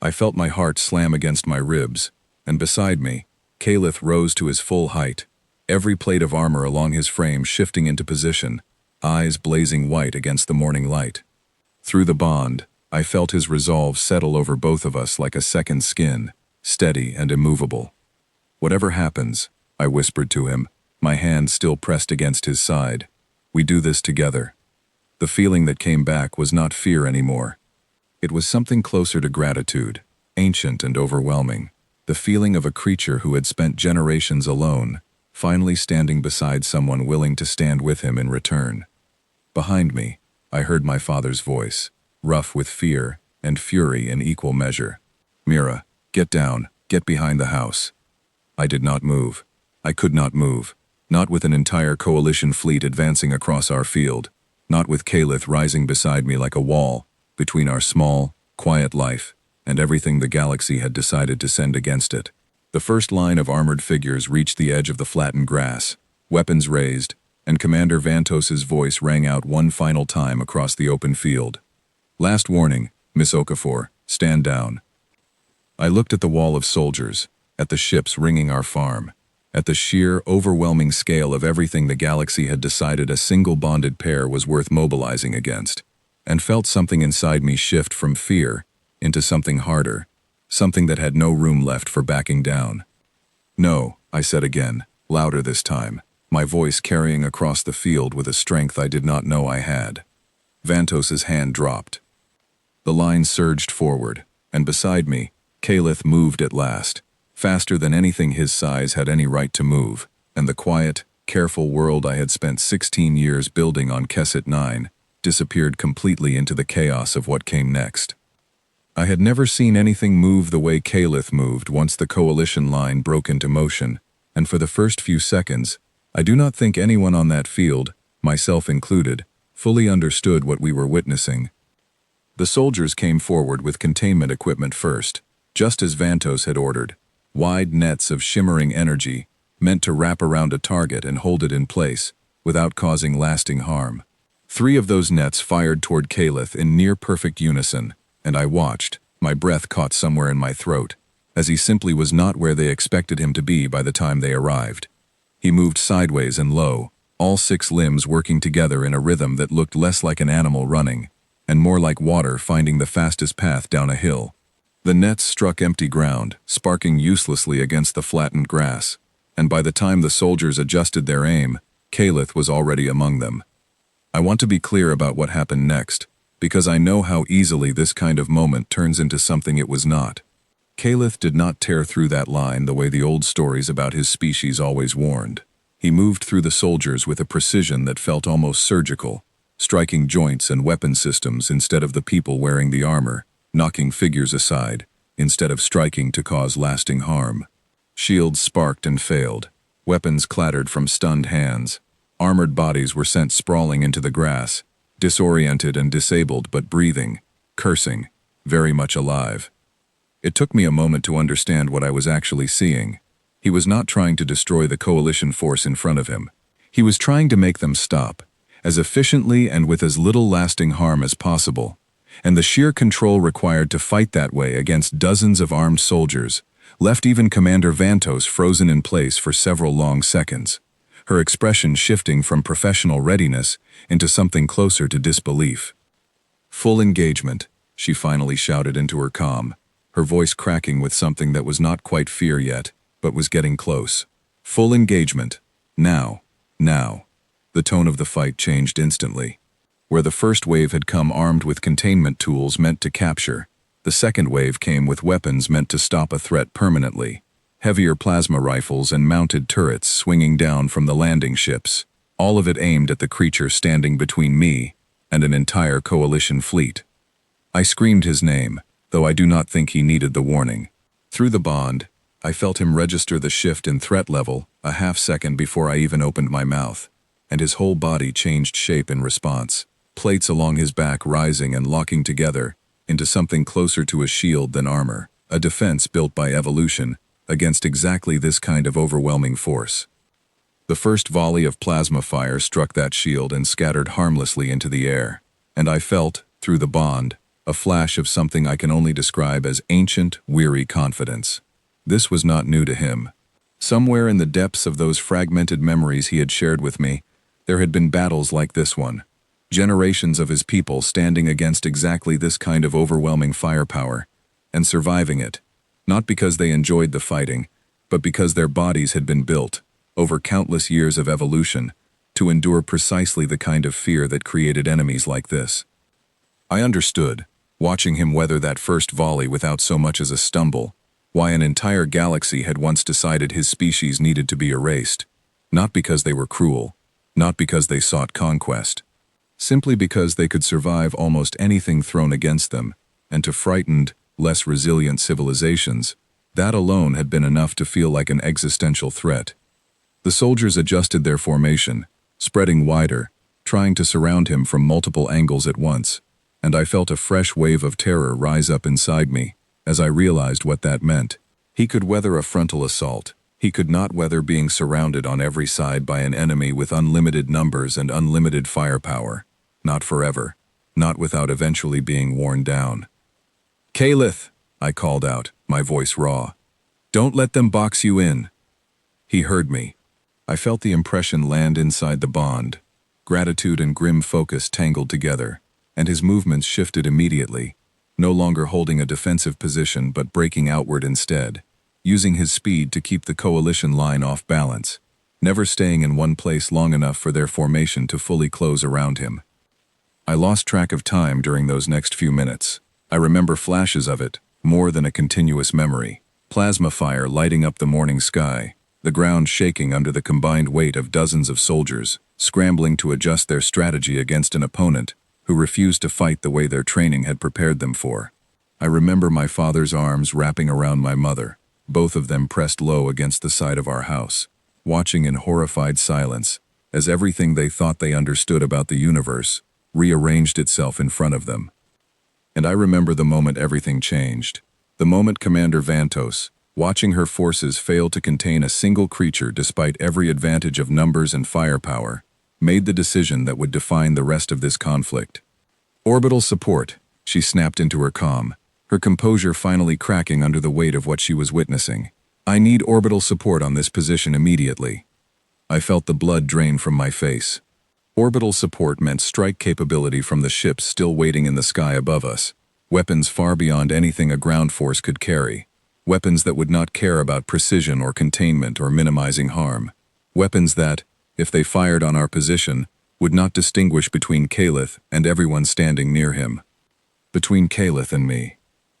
I felt my heart slam against my ribs, and beside me, Calith rose to his full height, every plate of armor along his frame shifting into position, eyes blazing white against the morning light. Through the bond, I felt his resolve settle over both of us like a second skin, steady and immovable. Whatever happens, I whispered to him, my hand still pressed against his side. We do this together. The feeling that came back was not fear anymore. It was something closer to gratitude, ancient and overwhelming. The feeling of a creature who had spent generations alone, finally standing beside someone willing to stand with him in return. Behind me, I heard my father's voice, rough with fear and fury in equal measure. Mira, get down, get behind the house. I did not move. I could not move, not with an entire coalition fleet advancing across our field, not with Calith rising beside me like a wall between our small, quiet life and everything the galaxy had decided to send against it. The first line of armored figures reached the edge of the flattened grass, weapons raised, and Commander Vantos's voice rang out one final time across the open field. "Last warning, Miss Okafor, stand down." I looked at the wall of soldiers, at the ships ringing our farm, at the sheer, overwhelming scale of everything the galaxy had decided a single bonded pair was worth mobilizing against, and felt something inside me shift from fear into something harder, something that had no room left for backing down. "No," I said again, louder this time, my voice carrying across the field with a strength I did not know I had. Vantos's hand dropped. The line surged forward, and beside me, Calith moved at last, faster than anything his size had any right to move, and the quiet, careful world I had spent 16 years building on Kesset 9 disappeared completely into the chaos of what came next. I had never seen anything move the way Calith moved once the coalition line broke into motion, and for the first few seconds, I do not think anyone on that field, myself included, fully understood what we were witnessing. The soldiers came forward with containment equipment first, just as Vantos had ordered, wide nets of shimmering energy, meant to wrap around a target and hold it in place, without causing lasting harm. 3 of those nets fired toward Calith in near-perfect unison, and I watched, my breath caught somewhere in my throat, as he simply was not where they expected him to be by the time they arrived. He moved sideways and low, all 6 limbs working together in a rhythm that looked less like an animal running, and more like water finding the fastest path down a hill. The nets struck empty ground, sparking uselessly against the flattened grass, and by the time the soldiers adjusted their aim, Calith was already among them. I want to be clear about what happened next, because I know how easily this kind of moment turns into something it was not. Calith did not tear through that line the way the old stories about his species always warned. He moved through the soldiers with a precision that felt almost surgical, striking joints and weapon systems instead of the people wearing the armor, knocking figures aside, instead of striking to cause lasting harm. Shields sparked and failed. Weapons clattered from stunned hands. Armored bodies were sent sprawling into the grass, disoriented and disabled but breathing, cursing, very much alive. It took me a moment to understand what I was actually seeing. He was not trying to destroy the coalition force in front of him. He was trying to make them stop, as efficiently and with as little lasting harm as possible. And the sheer control required to fight that way against dozens of armed soldiers left even Commander Vantos frozen in place for several long seconds, her expression shifting from professional readiness into something closer to disbelief. "Full engagement," she finally shouted into her comm, her voice cracking with something that was not quite fear yet, but was getting close. "Full engagement. Now. Now." The tone of the fight changed instantly. Where the first wave had come armed with containment tools meant to capture, the second wave came with weapons meant to stop a threat permanently. Heavier plasma rifles and mounted turrets swinging down from the landing ships, all of it aimed at the creature standing between me and an entire coalition fleet. I screamed his name, though I do not think he needed the warning. Through the bond, I felt him register the shift in threat level a half-second before I even opened my mouth, and his whole body changed shape in response, plates along his back rising and locking together into something closer to a shield than armor, a defense built by evolution against exactly this kind of overwhelming force. The first volley of plasma fire struck that shield and scattered harmlessly into the air, and I felt, through the bond, a flash of something I can only describe as ancient, weary confidence. This was not new to him. Somewhere in the depths of those fragmented memories he had shared with me, there had been battles like this one. Generations of his people standing against exactly this kind of overwhelming firepower, and surviving it, not because they enjoyed the fighting, but because their bodies had been built, over countless years of evolution, to endure precisely the kind of fear that created enemies like this. I understood, watching him weather that first volley without so much as a stumble, why an entire galaxy had once decided his species needed to be erased, not because they were cruel, not because they sought conquest, simply because they could survive almost anything thrown against them, and to frightened, less resilient civilizations, that alone had been enough to feel like an existential threat. The soldiers adjusted their formation, spreading wider, trying to surround him from multiple angles at once, and I felt a fresh wave of terror rise up inside me as I realized what that meant. He could weather a frontal assault. He could not weather being surrounded on every side by an enemy with unlimited numbers and unlimited firepower. Not forever. Not without eventually being worn down. "Calith," I called out, my voice raw. "Don't let them box you in." He heard me. I felt the impression land inside the bond. Gratitude and grim focus tangled together, and his movements shifted immediately, no longer holding a defensive position but breaking outward instead, using his speed to keep the coalition line off balance, never staying in one place long enough for their formation to fully close around him. I lost track of time during those next few minutes. I remember flashes of it, more than a continuous memory. Plasma fire lighting up the morning sky, the ground shaking under the combined weight of dozens of soldiers, scrambling to adjust their strategy against an opponent who refused to fight the way their training had prepared them for. I remember my father's arms wrapping around my mother, both of them pressed low against the side of our house, watching in horrified silence as everything they thought they understood about the universe rearranged itself in front of them. And I remember the moment everything changed. The moment Commander Vantos, watching her forces fail to contain a single creature despite every advantage of numbers and firepower, made the decision that would define the rest of this conflict. "Orbital support," she snapped into her comm, her composure finally cracking under the weight of what she was witnessing. "I need orbital support on this position immediately." I felt the blood drain from my face. Orbital support meant strike capability from the ships still waiting in the sky above us, weapons far beyond anything a ground force could carry, weapons that would not care about precision or containment or minimizing harm, weapons that, if they fired on our position, would not distinguish between Calith and everyone standing near him. Between Calith and me.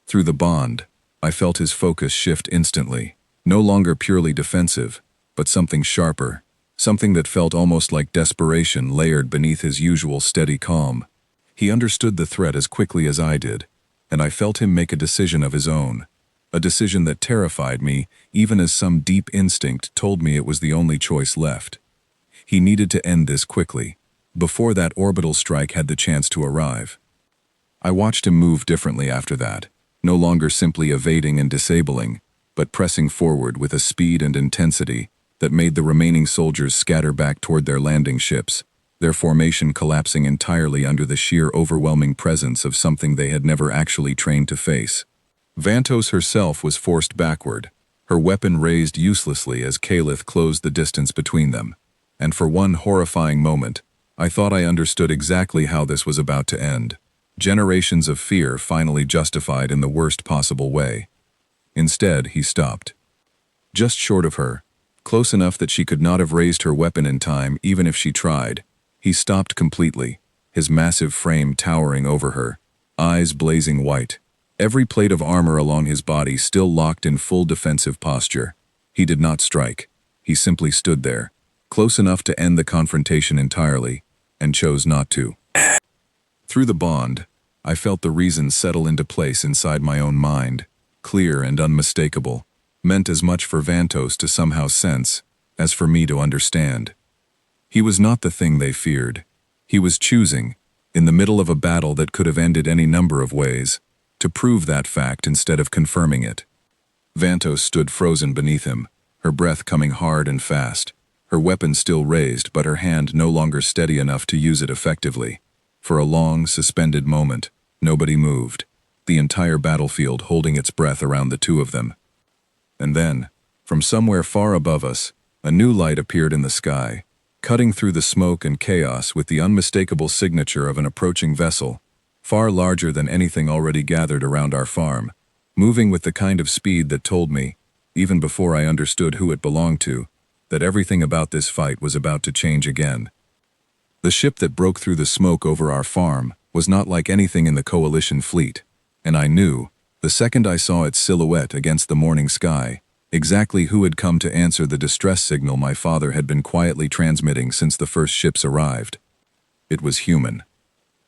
Through the bond, I felt his focus shift instantly, no longer purely defensive, but something sharper, something that felt almost like desperation layered beneath his usual steady calm. He understood the threat as quickly as I did, and I felt him make a decision of his own, a decision that terrified me even as some deep instinct told me it was the only choice left. He needed to end this quickly, before that orbital strike had the chance to arrive. I watched him move differently after that, no longer simply evading and disabling, but pressing forward with a speed and intensity that made the remaining soldiers scatter back toward their landing ships, their formation collapsing entirely under the sheer overwhelming presence of something they had never actually trained to face. Vantos herself was forced backward, her weapon raised uselessly as Calith closed the distance between them, and for one horrifying moment, I thought I understood exactly how this was about to end. Generations of fear finally justified in the worst possible way. Instead, he stopped. Just short of her, close enough that she could not have raised her weapon in time even if she tried. He stopped completely, his massive frame towering over her, eyes blazing white, every plate of armor along his body still locked in full defensive posture. He did not strike. He simply stood there, close enough to end the confrontation entirely, and chose not to. Through the bond, I felt the reason settle into place inside my own mind, clear and unmistakable, meant as much for Vantos to somehow sense as for me to understand. He was not the thing they feared. He was choosing, in the middle of a battle that could have ended any number of ways, to prove that fact instead of confirming it. Vantos stood frozen beneath him, her breath coming hard and fast, her weapon still raised but her hand no longer steady enough to use it effectively. For a long, suspended moment, nobody moved, the entire battlefield holding its breath around the two of them. And then, from somewhere far above us, a new light appeared in the sky, cutting through the smoke and chaos with the unmistakable signature of an approaching vessel, far larger than anything already gathered around our farm, moving with the kind of speed that told me, even before I understood who it belonged to, that everything about this fight was about to change again. The ship that broke through the smoke over our farm was not like anything in the Coalition fleet, and I knew, the second I saw its silhouette against the morning sky, exactly who had come to answer the distress signal my father had been quietly transmitting since the first ships arrived. It was human.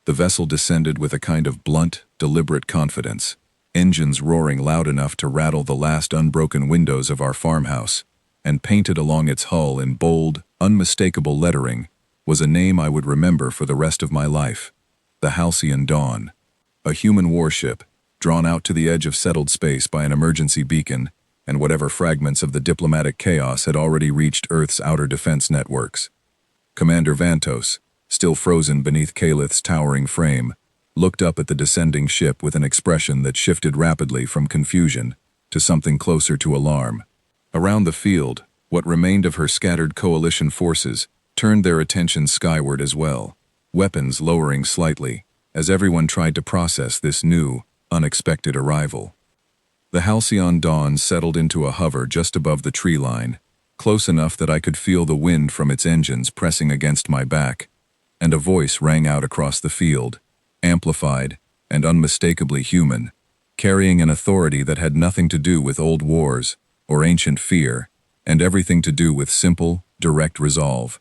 The vessel descended with a kind of blunt, deliberate confidence, engines roaring loud enough to rattle the last unbroken windows of our farmhouse, and painted along its hull in bold, unmistakable lettering, was a name I would remember for the rest of my life. The Halcyon Dawn. A human warship, drawn out to the edge of settled space by an emergency beacon, and whatever fragments of the diplomatic chaos had already reached Earth's outer defense networks. Commander Vantos, still frozen beneath Calith's towering frame, looked up at the descending ship with an expression that shifted rapidly from confusion to something closer to alarm. Around the field, what remained of her scattered coalition forces turned their attention skyward as well, weapons lowering slightly, as everyone tried to process this new, unexpected arrival. The Halcyon Dawn settled into a hover just above the tree line, close enough that I could feel the wind from its engines pressing against my back, and a voice rang out across the field, amplified and unmistakably human, carrying an authority that had nothing to do with old wars or ancient fear, and everything to do with simple, direct resolve.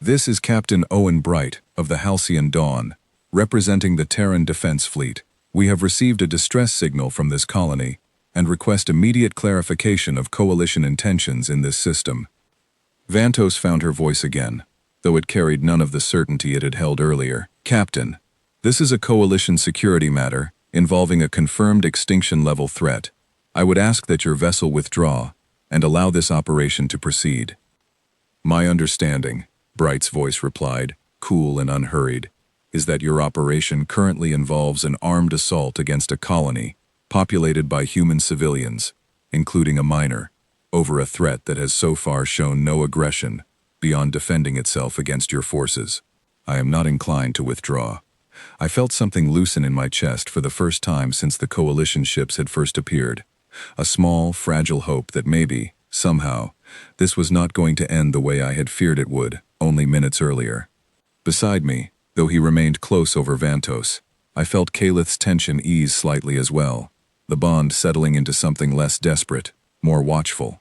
This is Captain Owen Bright of the Halcyon Dawn, representing the Terran Defense Fleet. We have received a distress signal from this colony and request immediate clarification of coalition intentions in this system. Vantos found her voice again, though it carried none of the certainty it had held earlier. Captain, this is a coalition security matter involving a confirmed extinction-level threat. I would ask that your vessel withdraw and allow this operation to proceed. My understanding, Bright's voice replied, cool and unhurried, is that your operation currently involves an armed assault against a colony populated by human civilians, including a minor, over a threat that has so far shown no aggression beyond defending itself against your forces. I am not inclined to withdraw. I felt something loosen in my chest for the first time since the coalition ships had first appeared. A small, fragile hope that maybe, somehow, this was not going to end the way I had feared it would, only minutes earlier. Beside me, though he remained close over Vantos, I felt Calith's tension ease slightly as well, the bond settling into something less desperate, more watchful.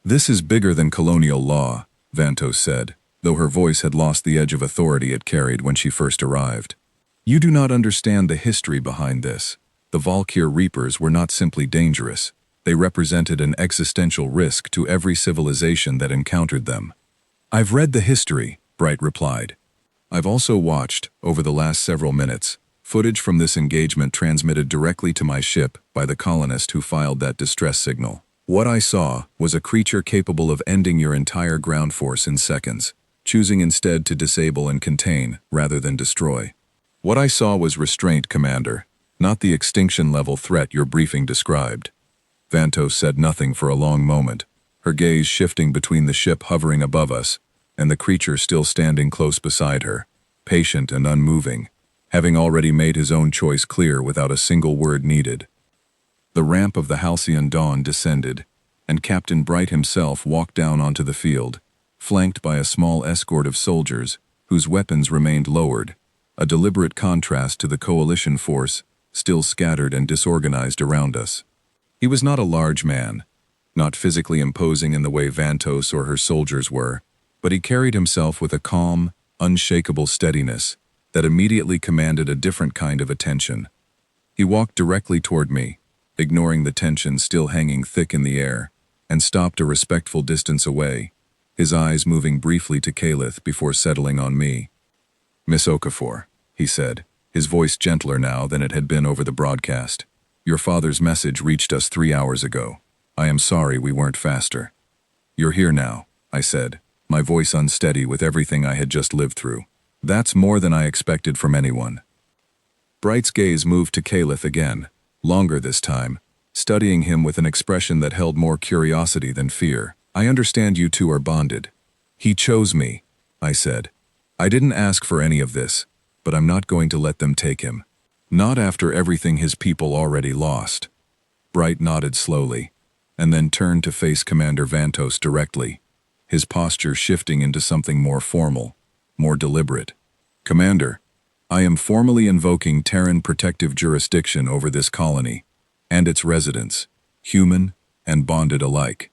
This is bigger than colonial law, Vantos said, though her voice had lost the edge of authority it carried when she first arrived. You do not understand the history behind this. The Valkyr Reapers were not simply dangerous. They represented an existential risk to every civilization that encountered them. I've read the history, Bright replied. I've also watched, over the last several minutes, footage from this engagement transmitted directly to my ship by the colonist who filed that distress signal. What I saw was a creature capable of ending your entire ground force in seconds, choosing instead to disable and contain rather than destroy. What I saw was restraint, Commander, not the extinction-level threat your briefing described. Vantos said nothing for a long moment, her gaze shifting between the ship hovering above us and the creature still standing close beside her, patient and unmoving, having already made his own choice clear without a single word needed. The ramp of the Halcyon Dawn descended, and Captain Bright himself walked down onto the field, flanked by a small escort of soldiers whose weapons remained lowered, a deliberate contrast to the coalition force still scattered and disorganized around us. He was not a large man, not physically imposing in the way Vantos or her soldiers were, but he carried himself with a calm, unshakable steadiness that immediately commanded a different kind of attention. He walked directly toward me, ignoring the tension still hanging thick in the air, and stopped a respectful distance away, his eyes moving briefly to Calith before settling on me. Miss Okafor, he said, his voice gentler now than it had been over the broadcast. Your father's message reached us 3 hours ago. I am sorry we weren't faster. You're here now, I said, my voice unsteady with everything I had just lived through. That's more than I expected from anyone. Bright's gaze moved to Calith again, longer this time, studying him with an expression that held more curiosity than fear. I understand you two are bonded. He chose me, I said. I didn't ask for any of this, but I'm not going to let them take him. Not after everything his people already lost. Bright nodded slowly, and then turned to face Commander Vantos directly, his posture shifting into something more formal, more deliberate. Commander, I am formally invoking Terran protective jurisdiction over this colony, and its residents, human and bonded alike.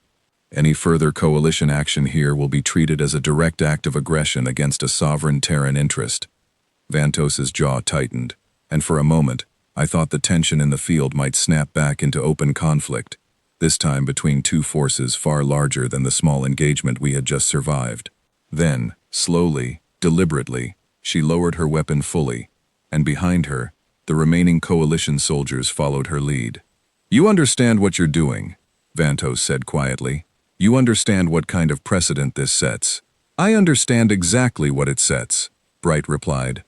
Any further coalition action here will be treated as a direct act of aggression against a sovereign Terran interest. Vantos's jaw tightened, and for a moment, I thought the tension in the field might snap back into open conflict, this time between two forces far larger than the small engagement we had just survived. Then, slowly, Deliberately, she lowered her weapon fully, and behind her, the remaining coalition soldiers followed her lead. "You understand what you're doing," Vantos said quietly. "You understand what kind of precedent this sets." "I understand exactly what it sets," Bright replied.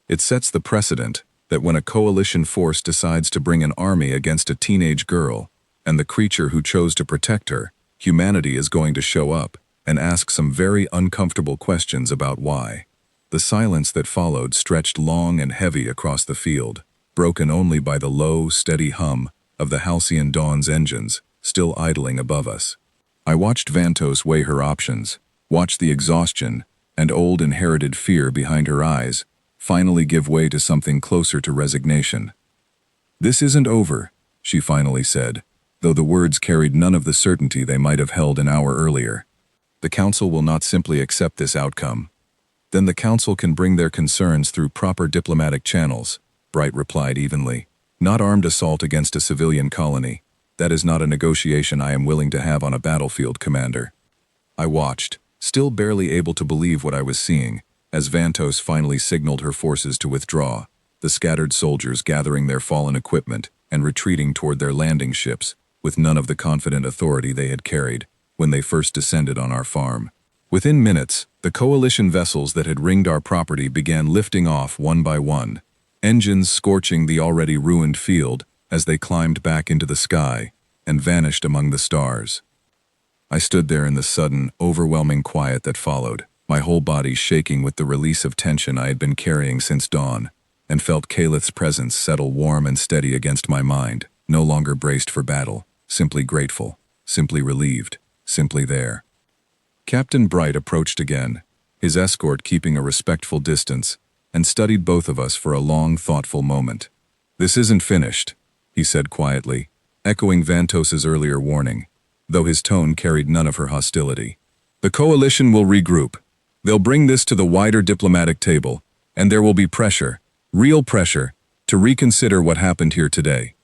"It sets the precedent that when a coalition force decides to bring an army against a teenage girl, and the creature who chose to protect her, humanity is going to show up and ask some very uncomfortable questions about why." The silence that followed stretched long and heavy across the field, broken only by the low, steady hum of the Halcyon Dawn's engines still idling above us. I watched Vantos weigh her options, watched the exhaustion and old inherited fear behind her eyes finally give way to something closer to resignation. "This isn't over," she finally said, though the words carried none of the certainty they might have held an hour earlier. "The Council will not simply accept this outcome. Then the Council can bring their concerns through proper diplomatic channels," Bright replied evenly. "Not armed assault against a civilian colony. That is not a negotiation I am willing to have on a battlefield, Commander." I watched, still barely able to believe what I was seeing, as Vantos finally signaled her forces to withdraw, the scattered soldiers gathering their fallen equipment and retreating toward their landing ships, with none of the confident authority they had carried when they first descended on our farm. Within minutes, the coalition vessels that had ringed our property began lifting off one by one, engines scorching the already ruined field as they climbed back into the sky and vanished among the stars. I stood there in the sudden, overwhelming quiet that followed, my whole body shaking with the release of tension I had been carrying since dawn, and felt Calith's presence settle warm and steady against my mind, no longer braced for battle, simply grateful, simply relieved, simply there. Captain Bright approached again, his escort keeping a respectful distance, and studied both of us for a long, thoughtful moment. "This isn't finished," he said quietly, echoing Vantos's earlier warning, though his tone carried none of her hostility. "The coalition will regroup. They'll bring this to the wider diplomatic table, and there will be pressure, real pressure, to reconsider what happened here today."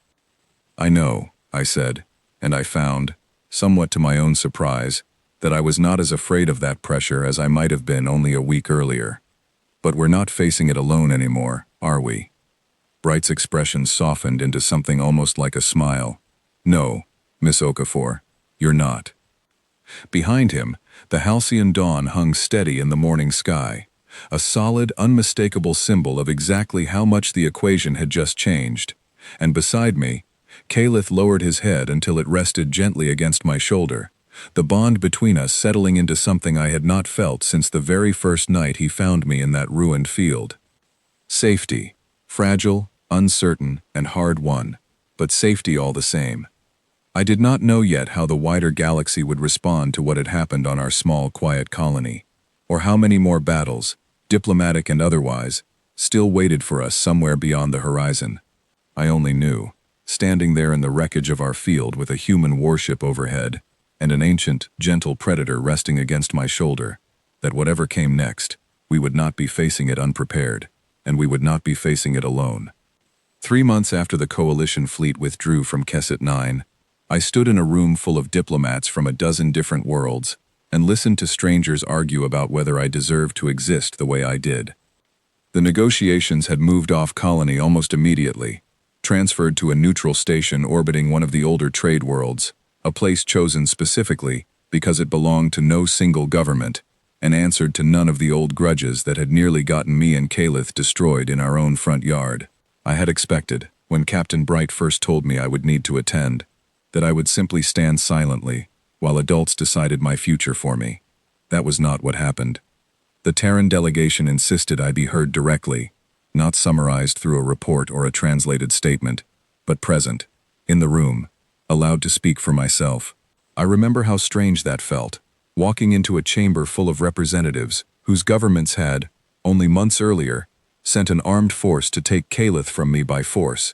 "I know," I said, and I found, somewhat to my own surprise, that I was not as afraid of that pressure as I might have been only a week earlier. "But we're not facing it alone anymore, are we?" Bright's expression softened into something almost like a smile. "No, Miss Okafor, you're not." Behind him, the Halcyon Dawn hung steady in the morning sky, a solid, unmistakable symbol of exactly how much the equation had just changed. And beside me, Calith lowered his head until it rested gently against my shoulder, the bond between us settling into something I had not felt since the very first night he found me in that ruined field. Safety, fragile, uncertain, and hard-won, but safety all the same. I did not know yet how the wider galaxy would respond to what had happened on our small, quiet colony, or how many more battles, diplomatic and otherwise, still waited for us somewhere beyond the horizon. I only knew, standing there in the wreckage of our field with a human warship overhead, and an ancient, gentle predator resting against my shoulder, that whatever came next, we would not be facing it unprepared, and we would not be facing it alone. 3 months after the coalition fleet withdrew from Kesset 9, I stood in a room full of diplomats from a dozen different worlds and listened to strangers argue about whether I deserved to exist the way I did. The negotiations had moved off colony almost immediately, transferred to a neutral station orbiting one of the older trade worlds, a place chosen specifically because it belonged to no single government and answered to none of the old grudges that had nearly gotten me and Calith destroyed in our own front yard. I had expected, when Captain Bright first told me I would need to attend, that I would simply stand silently while adults decided my future for me. That was not what happened. The Terran delegation insisted I be heard directly, not summarized through a report or a translated statement, but present, in the room, allowed to speak for myself. I remember how strange that felt, walking into a chamber full of representatives whose governments had, only months earlier, sent an armed force to take Calith from me by force,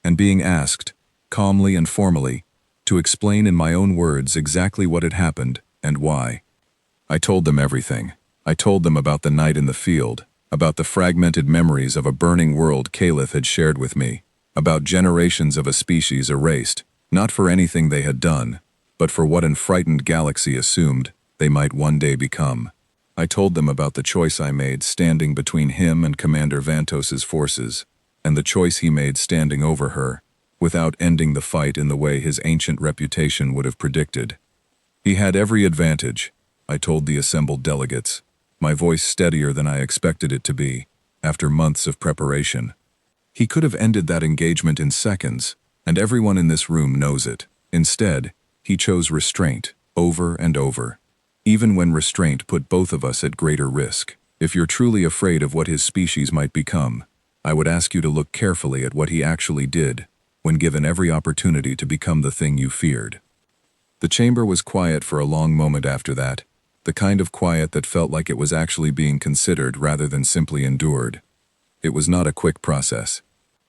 and being asked, calmly and formally, to explain in my own words exactly what had happened and why. I told them everything. I told them about the night in the field, about the fragmented memories of a burning world Calith had shared with me, about generations of a species erased, not for anything they had done, but for what an frightened galaxy assumed they might one day become. I told them about the choice I made standing between him and Commander Vantos's forces, and the choice he made standing over her, without ending the fight in the way his ancient reputation would have predicted. He had every advantage, I told the assembled delegates, my voice steadier than I expected it to be, after months of preparation. He could have ended that engagement in seconds, and everyone in this room knows it. Instead, he chose restraint, over and over, even when restraint put both of us at greater risk. If you're truly afraid of what his species might become, I would ask you to look carefully at what he actually did, when given every opportunity to become the thing you feared. The chamber was quiet for a long moment after that, the kind of quiet that felt like it was actually being considered rather than simply endured. It was not a quick process.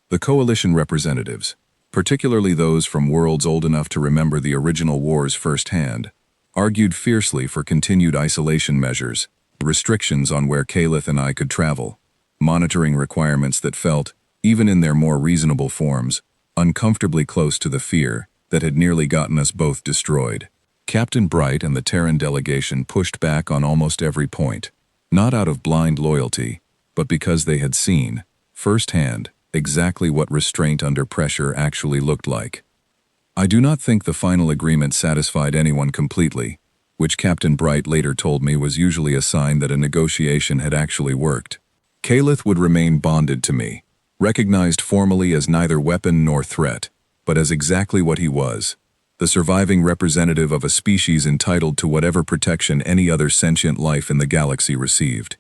The coalition representatives, particularly those from worlds old enough to remember the original wars firsthand, argued fiercely for continued isolation measures, restrictions on where Caliph and I could travel, monitoring requirements that felt, even in their more reasonable forms, uncomfortably close to the fear that had nearly gotten us both destroyed. Captain Bright and the Terran delegation pushed back on almost every point, not out of blind loyalty, but because they had seen, firsthand, exactly what restraint under pressure actually looked like. I do not think the final agreement satisfied anyone completely, which Captain Bright later told me was usually a sign that a negotiation had actually worked. Caliph would remain bonded to me, recognized formally as neither weapon nor threat, but as exactly what he was, the surviving representative of a species entitled to whatever protection any other sentient life in the galaxy received.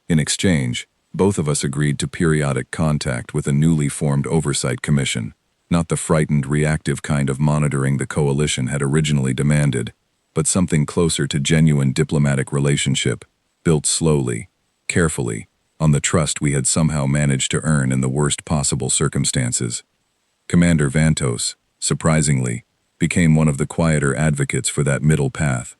In exchange, both of us agreed to periodic contact with a newly formed oversight commission, not the frightened, reactive kind of monitoring the coalition had originally demanded, but something closer to genuine diplomatic relationship, built slowly, carefully, on the trust we had somehow managed to earn in the worst possible circumstances. Commander Vantos, surprisingly, became one of the quieter advocates for that middle path.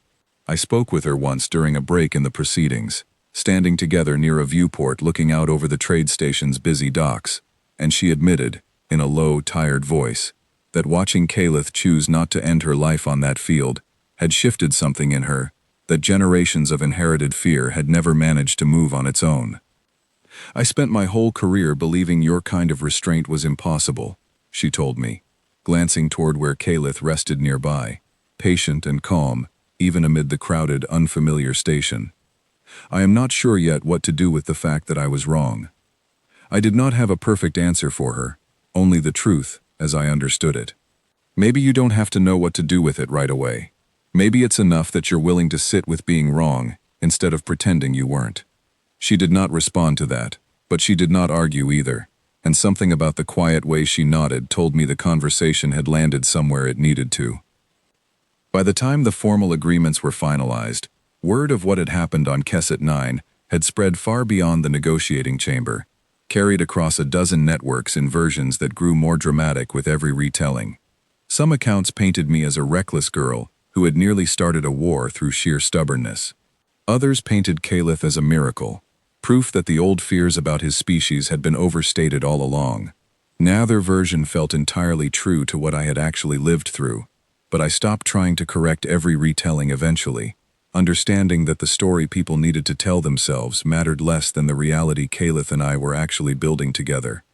I spoke with her once during a break in the proceedings, standing together near a viewport looking out over the trade station's busy docks, and she admitted, in a low, tired voice, that watching Caliph choose not to end her life on that field had shifted something in her that generations of inherited fear had never managed to move on its own. I spent my whole career believing your kind of restraint was impossible, she told me, glancing toward where Caliph rested nearby, patient and calm, even amid the crowded, unfamiliar station. I am not sure yet what to do with the fact that I was wrong. I did not have a perfect answer for her, only the truth, as I understood it. Maybe you don't have to know what to do with it right away. Maybe it's enough that you're willing to sit with being wrong, instead of pretending you weren't. She did not respond to that, but she did not argue either, and something about the quiet way she nodded told me the conversation had landed somewhere it needed to. By the time the formal agreements were finalized, word of what had happened on Kesset 9 had spread far beyond the negotiating chamber, carried across a dozen networks in versions that grew more dramatic with every retelling. Some accounts painted me as a reckless girl who had nearly started a war through sheer stubbornness. Others painted Caliph as a miracle, proof that the old fears about his species had been overstated all along. Neither version felt entirely true to what I had actually lived through, but I stopped trying to correct every retelling eventually, understanding that the story people needed to tell themselves mattered less than the reality Caliph and I were actually building together.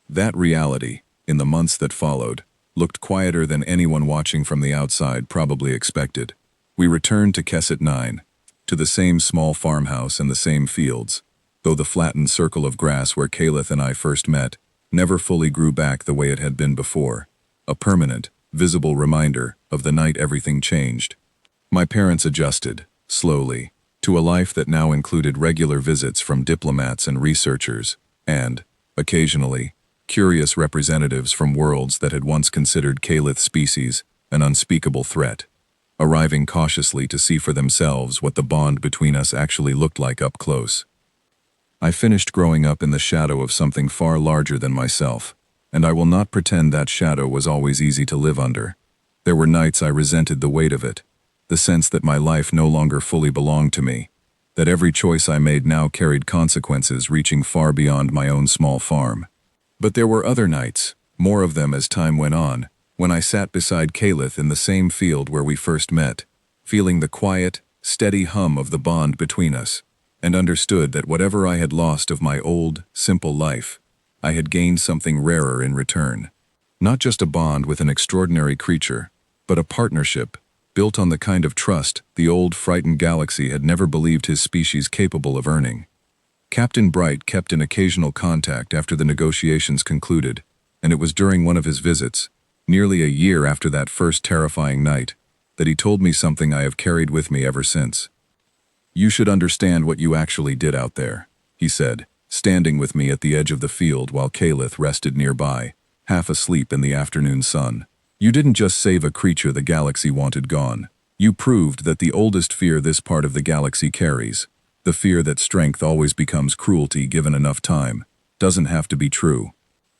That reality, in the months that followed, looked quieter than anyone watching from the outside probably expected. We returned to Kesset 9, to the same small farmhouse and the same fields, though the flattened circle of grass where Caliph and I first met never fully grew back the way it had been before, a permanent, visible reminder of the night everything changed. My parents adjusted, slowly, to a life that now included regular visits from diplomats and researchers, and, occasionally, curious representatives from worlds that had once considered Caliph's species an unspeakable threat, arriving cautiously to see for themselves what the bond between us actually looked like up close. I finished growing up in the shadow of something far larger than myself, and I will not pretend that shadow was always easy to live under. There were nights I resented the weight of it, the sense that my life no longer fully belonged to me, that every choice I made now carried consequences reaching far beyond my own small farm. But there were other nights, more of them as time went on, when I sat beside Caliph in the same field where we first met, feeling the quiet, steady hum of the bond between us, and understood that whatever I had lost of my old, simple life, I had gained something rarer in return. Not just a bond with an extraordinary creature, but a partnership built on the kind of trust the old frightened galaxy had never believed his species capable of earning. Captain Bright kept in occasional contact after the negotiations concluded, and it was during one of his visits, nearly a year after that first terrifying night, that he told me something I have carried with me ever since. "You should understand what you actually did out there," he said, standing with me at the edge of the field while Calith rested nearby, half asleep in the afternoon sun. "You didn't just save a creature the galaxy wanted gone. You proved that the oldest fear this part of the galaxy carries, the fear that strength always becomes cruelty given enough time, doesn't have to be true.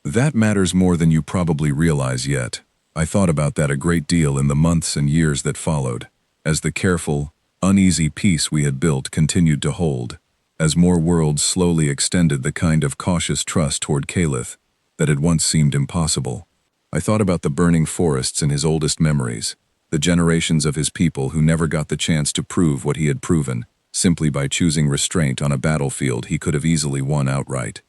That matters more than you probably realize yet." I thought about that a great deal in the months and years that followed, as the careful, uneasy peace we had built continued to hold, as more worlds slowly extended the kind of cautious trust toward Calith that had once seemed impossible. I thought about the burning forests in his oldest memories, the generations of his people who never got the chance to prove what he had proven, simply by choosing restraint on a battlefield he could have easily won outright.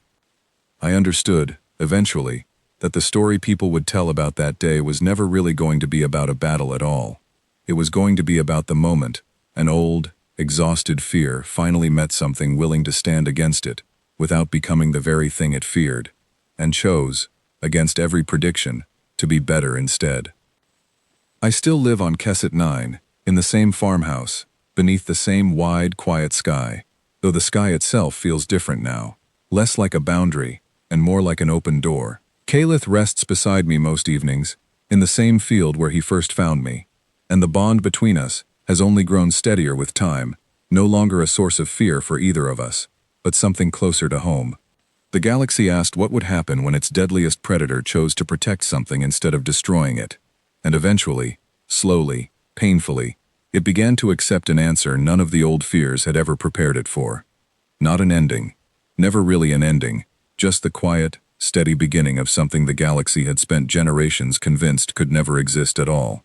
I understood, eventually, that the story people would tell about that day was never really going to be about a battle at all. It was going to be about the moment an old, exhausted fear finally met something willing to stand against it, without becoming the very thing it feared, and chose, against every prediction, to be better instead. I still live on Kesset 9, in the same farmhouse, beneath the same wide, quiet sky, though the sky itself feels different now, less like a boundary, and more like an open door. Calith rests beside me most evenings, in the same field where he first found me, and the bond between us has only grown steadier with time, no longer a source of fear for either of us, but something closer to home. The galaxy asked what would happen when its deadliest predator chose to protect something instead of destroying it, and eventually, slowly, painfully, it began to accept an answer none of the old fears had ever prepared it for. Not an ending. Never really an ending, just the quiet, steady beginning of something the galaxy had spent generations convinced could never exist at all.